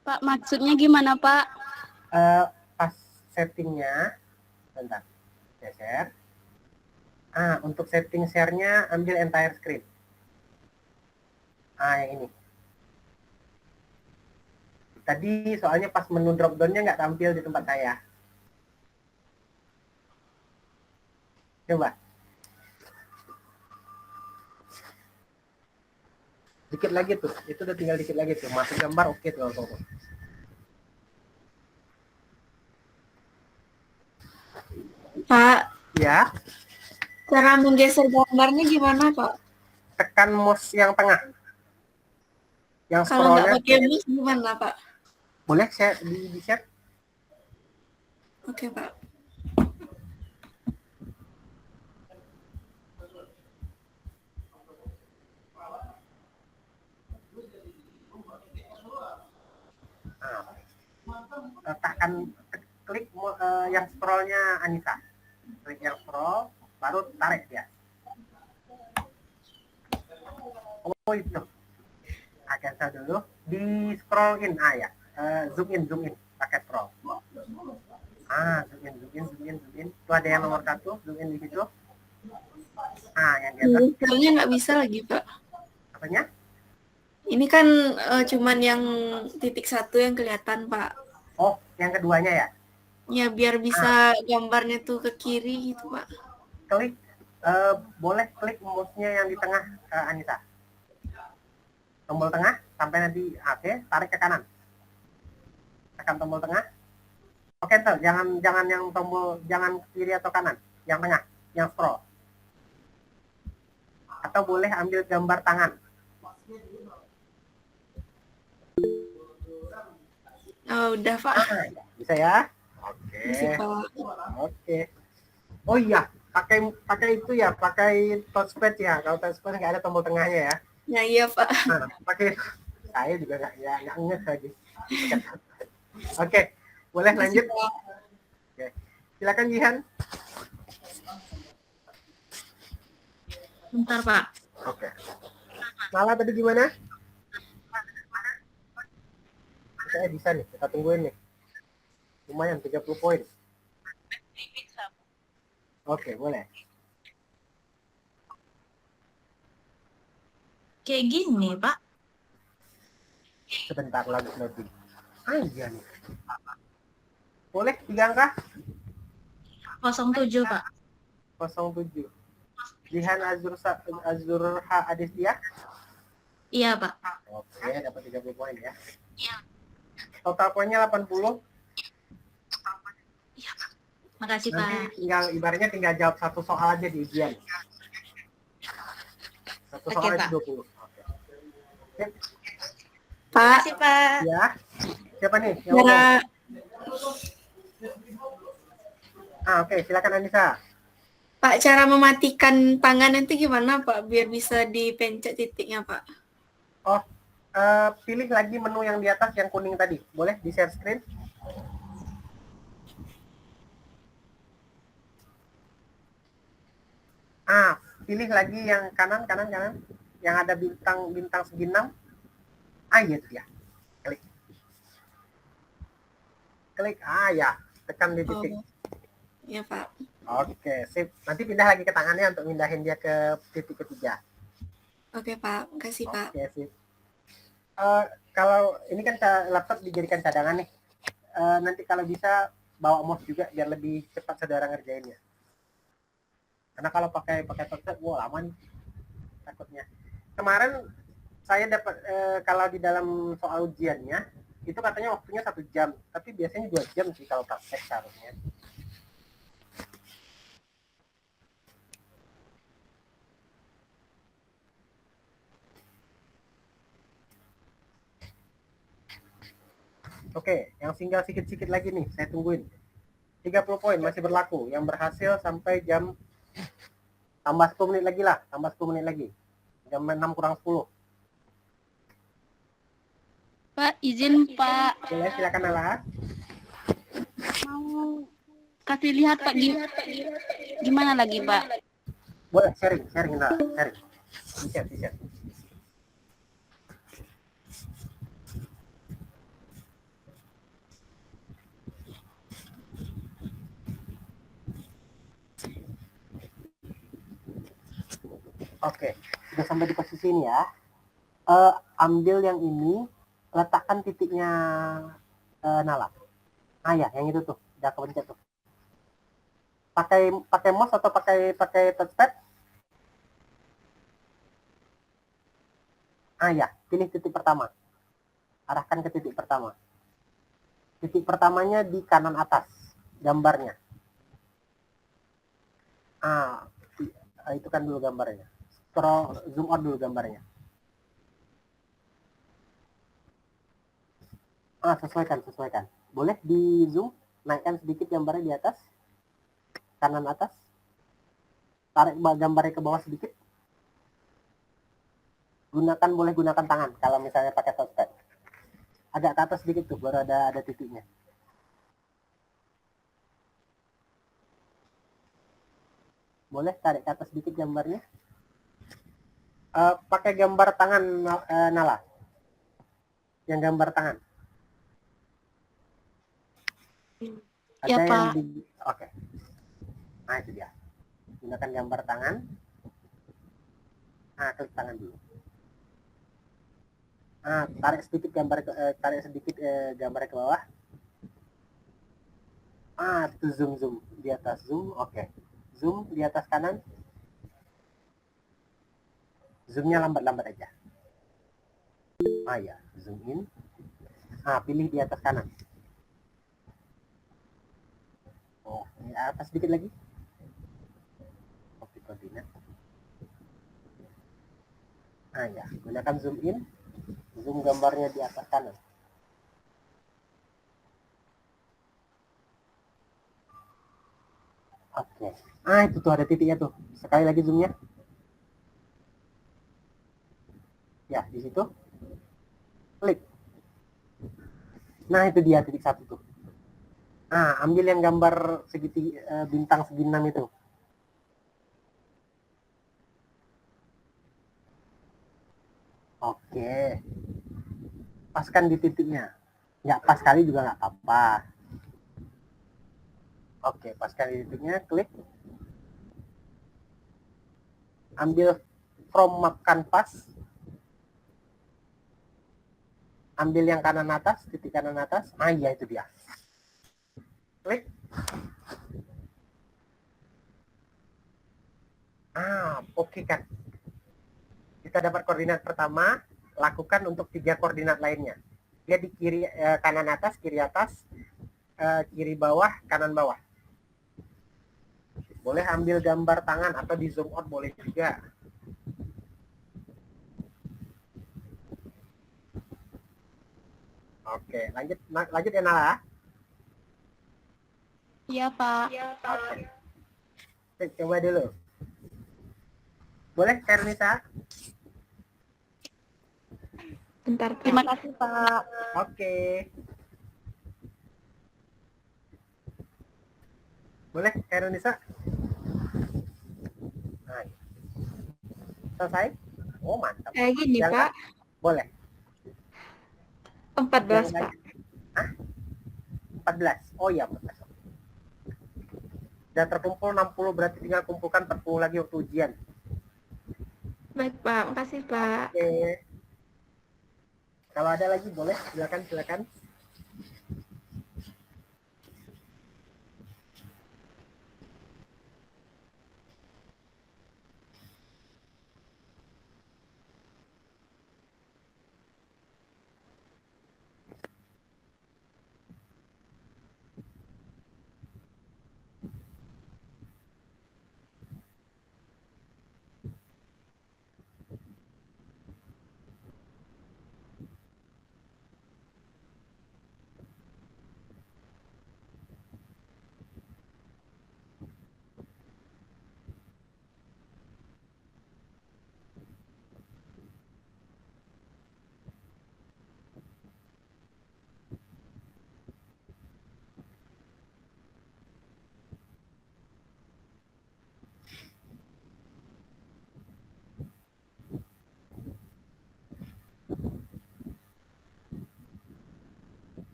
Pak, maksudnya gimana Pak? Pas settingnya, bentar, geser. Untuk setting share-nya ambil entire screen. Yang ini. Tadi soalnya pas menu drop down-nya nggak tampil di tempat saya. Coba. Dikit lagi tuh, itu udah tinggal dikit lagi tuh. Masuk gambar oke tuh. Pak, Ya, cara menggeser gambarnya gimana, Pak? tekan mouse yang tengah. Yang Kalau nggak scrollnya pakai mouse gimana, Pak? boleh share di share. Oke, Pak. Tekan klik yang scrollnya Anissa. Klik yang scroll, baru tarik ya. Oh itu. Cancel dulu. Di scroll in ya. Zoom in pakai scroll. Zoom in. Itu ada yang nomor 1, zoom in di situ. Yang di atas. Sebenarnya nggak bisa lagi, Pak. Apanya? Ini kan cuman yang titik 1 yang kelihatan, Pak. Oh, yang keduanya ya. Ya, biar bisa gambarnya tuh ke kiri gitu, Pak. Klik, boleh klik mouse-nya yang di tengah, Anissa. Tombol tengah sampai nanti oke, tarik ke kanan. Tekan tombol tengah. Oke, jangan yang tombol, jangan kiri atau kanan, yang tengah, yang scroll. Atau boleh ambil gambar tangan. Oh, udah, Pak. Bisa ya? Oke. Bisa, Pak. Oke. Oh iya, pakai itu ya, pakai touchpad ya. Kalau touchpad nggak ada tombol tengahnya ya. Ya, iya, Pak. Pakai. Saya juga nggak inget lagi. Oke, boleh lanjut. Oke. Silakan Jihan. Bentar, Pak. Oke. Nala tadi gimana? Saya bisa nih, kita tungguin nih. Lumayan 30 poin. Oke, boleh. Kayak gini, Pak. Sebentar lagi loading. Aja nih. Boleh 3 angka? 07, Pak. 07. Jihan Azur H Aditya. Iya, Pak. Oke, dapat 30 poin ya. Total poinnya 80. Makasih, Nanti Pak. ibaratnya tinggal jawab satu soal aja di ujian. Satu Oke, soal Pak. itu 20. Oke. Pak, Makasih, Pak. Ya. Siapa nih? Yang cara ngomong? Oke, silakan Anissa. Pak, cara mematikan tangan itu gimana, Pak? Biar bisa dipencet titiknya, Pak. Oh, pilih lagi menu yang di atas yang kuning tadi. Boleh di share screen? Pilih lagi yang kanan. Yang ada bintang segi 6. Iya itu ya. Klik. Ya. Tekan di titik. Ya, Pak. Oke, sip. Nanti pindah lagi ke tangannya untuk mindahin dia ke titik ketiga. Oke, Pak. Makasih, Pak. Oke, sip. Kalau ini kan laptop dijadikan cadangan nih. Nanti kalau bisa bawa mouse juga biar lebih cepat saudara ngerjainnya. Karena kalau pakai tablet, lama nih takutnya. Kemarin saya dapat kalau di dalam soal ujiannya itu katanya waktunya 1 jam, tapi biasanya 2 jam sih kalau praktek seharusnya. Oke, yang tinggal sedikit-sedikit lagi nih, saya tungguin. 30 poin masih berlaku. Yang berhasil sampai jam tambah 10 menit lagi lah, Jam 6 kurang 10. Pak, izin Pak. Boleh, silakan Nala. Mau kasih lihat Pak gimana lagi Pak? Boleh, sharing Nala, sharing. Di-share. Oke, sudah sampai di posisi ini ya. Ambil yang ini, letakkan titiknya Nala. Ya, yang itu tuh, udah kepencet tuh. Pakai mouse atau pakai touchpad? Ya, pilih titik pertama. Arahkan ke titik pertama. Titik pertamanya di kanan atas gambarnya. Itu kan dulu gambarnya. Scroll, zoom out dulu gambarnya. Sesuaikan. Boleh di zoom, naikkan sedikit gambarnya di atas, kanan atas. Tarik gambarnya ke bawah sedikit. Boleh gunakan tangan kalau misalnya pakai touchpad. Agak ke atas sedikit tuh, baru ada titiknya. Boleh tarik ke atas sedikit gambarnya. Pakai gambar tangan Nala. Yang gambar tangan. Ya, Ada Pak. Oke. Itu dia. Gunakan gambar tangan. Klik tangan dulu. Tarik sedikit gambar ke bawah. Itu zoom di atas zoom. Oke. Zoom di atas kanan. Zoomnya lambat aja. Ya, zoom in. Pilih di atas kanan. Ini atas sedikit lagi. Copy koordinat. Ya, gunakan zoom in. Zoom gambarnya di atas kanan. Oke. Itu tuh ada titiknya tuh. Sekali lagi zoomnya. Ya, di situ. Klik. Itu dia titik 1 tuh. Ambil yang gambar bintang segi 6 itu. Oke. Paskan di titiknya. Nggak pas kali juga nggak apa-apa. Oke, paskan di titiknya, klik. Ambil from map canvas. Ambil yang kanan atas, titik kanan atas. Iya itu dia. Klik. Oke kan. Kita dapat koordinat pertama, lakukan untuk 3 koordinat lainnya. Dia di kiri kanan atas, kiri atas, kiri bawah, kanan bawah. Boleh ambil gambar tangan atau di zoom out boleh juga. Oke, lanjut ya Nala. Iya Pak. Oke, coba dulu. Boleh Kernita? Bentar, Pak. Terima kasih, Pak. Oke. Boleh, Heronisa? Nah, selesai? Oh, mantap. Kayak gini, Yang Pak. boleh. 14, Yang Pak. 14. Oh iya, 14. Udah terkumpul 60, berarti tinggal kumpulkan 40 lagi waktu ujian. Baik, Pak. Makasih, Pak. Oke. Kalau ada lagi boleh, silakan.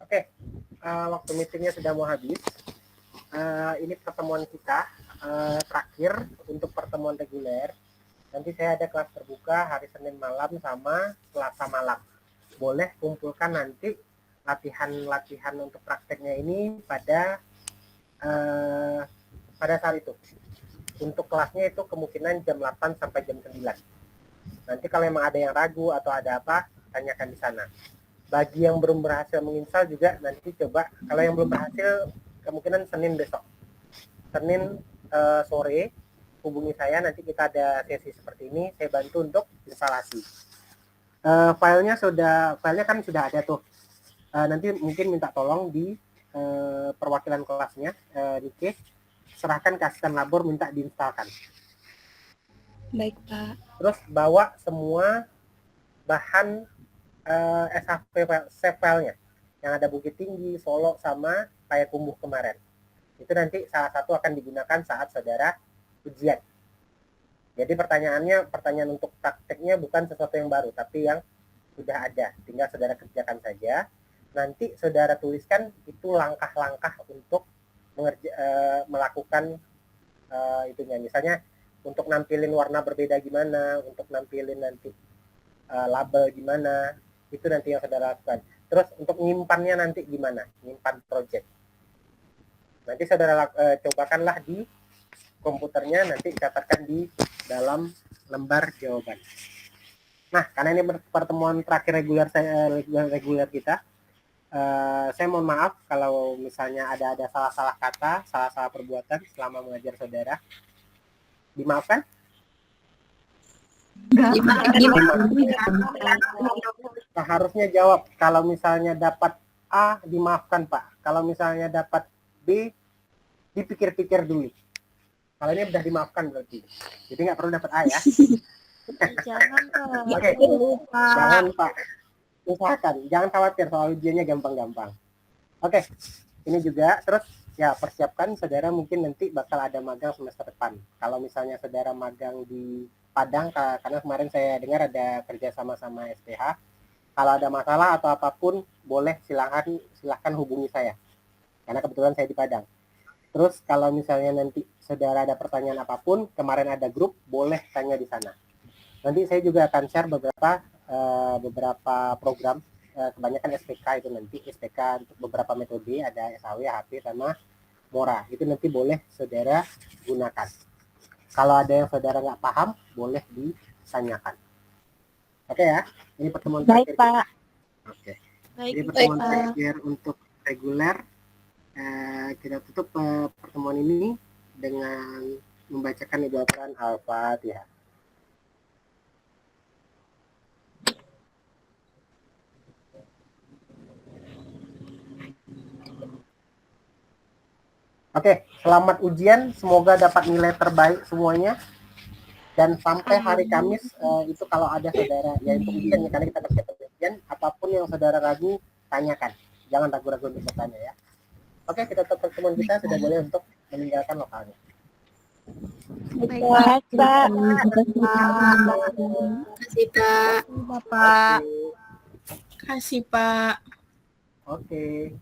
Oke, waktu meetingnya sudah mau habis. Ini pertemuan kita terakhir untuk pertemuan reguler. Nanti saya ada kelas terbuka hari Senin malam sama Selasa malam. Boleh kumpulkan nanti latihan untuk prakteknya ini pada saat itu. Untuk kelasnya itu kemungkinan jam 8 sampai jam 9. Nanti kalau memang ada yang ragu atau ada apa, tanyakan di sana. Bagi yang belum berhasil menginstal juga nanti coba, kalau yang belum berhasil kemungkinan Senin besok, Senin sore hubungi saya, nanti kita ada sesi seperti ini, saya bantu untuk instalasi. Filenya kan sudah ada tuh. Nanti mungkin minta tolong di perwakilan kelasnya, Nike, serahkan ke asisten labor, minta diinstalkan. Baik, Pak. Terus bawa semua bahan SHV save filenya yang ada Bukit Tinggi, Solo, sama Payakumbuh kemarin. Itu nanti salah satu akan digunakan saat saudara ujian. Jadi pertanyaan untuk prakteknya bukan sesuatu yang baru, tapi yang sudah ada. Tinggal saudara kerjakan saja. Nanti saudara tuliskan itu langkah-langkah untuk melakukan itunya. Misalnya untuk nampilin warna berbeda gimana, untuk nampilin nanti label gimana, itu nanti yang saudara lakukan. Terus untuk nyimpannya nanti gimana, nyimpan project. Nanti saudara cobakanlah di komputernya, nanti catatkan di dalam lembar jawaban. Nah, karena ini pertemuan terakhir reguler kita, saya mohon maaf kalau misalnya ada salah-salah kata, salah-salah perbuatan selama mengajar saudara. Dimaafkan? Nah, harusnya jawab. Kalau misalnya dapat A, dimaafkan Pak. Kalau misalnya dapat B, dipikir-pikir dulu. Kalau ini udah dimaafkan berarti. Jadi nggak perlu dapat A ya. Jangan, Pak. Oke. Jangan Pak. Usahakan. Jangan khawatir soal ujiannya gampang-gampang. Oke. Ini juga. Terus Ya, persiapkan saudara mungkin nanti bakal ada magang semester depan. Kalau misalnya saudara magang di Padang, karena kemarin saya dengar ada kerja sama SPH. Kalau ada masalah atau apapun, boleh silahkan hubungi saya. Karena kebetulan saya di Padang. Terus kalau misalnya nanti saudara ada pertanyaan apapun, kemarin ada grup, boleh tanya di sana. Nanti saya juga akan share beberapa program, kebanyakan SPK itu nanti, SPK untuk beberapa metode, ada SAW, HP, sama Mora. Itu nanti boleh saudara gunakan. Kalau ada yang saudara nggak paham, boleh ditanyakan. Oke ya, ini pertemuan Baik, terakhir. Pak. Oke. Baik, Jadi baik, pertemuan Pak. terakhir untuk reguler, kita tutup pertemuan ini dengan membacakan Ibu Al-Quran Al-Fatihah. Oke, selamat ujian. Semoga dapat nilai terbaik semuanya. Dan sampai hari Kamis, itu kalau ada saudara, ya untuk ujian, karena kita persiapan ujian, apapun yang saudara ragu, tanyakan. Jangan ragu-ragu untuk bertanya ya. Oke, kita tutup pertemuan kita, sudah boleh untuk meninggalkan lokalnya. Baik, Baik, Pak. kasih Kak. Bapak. Kasih Pak. Oke.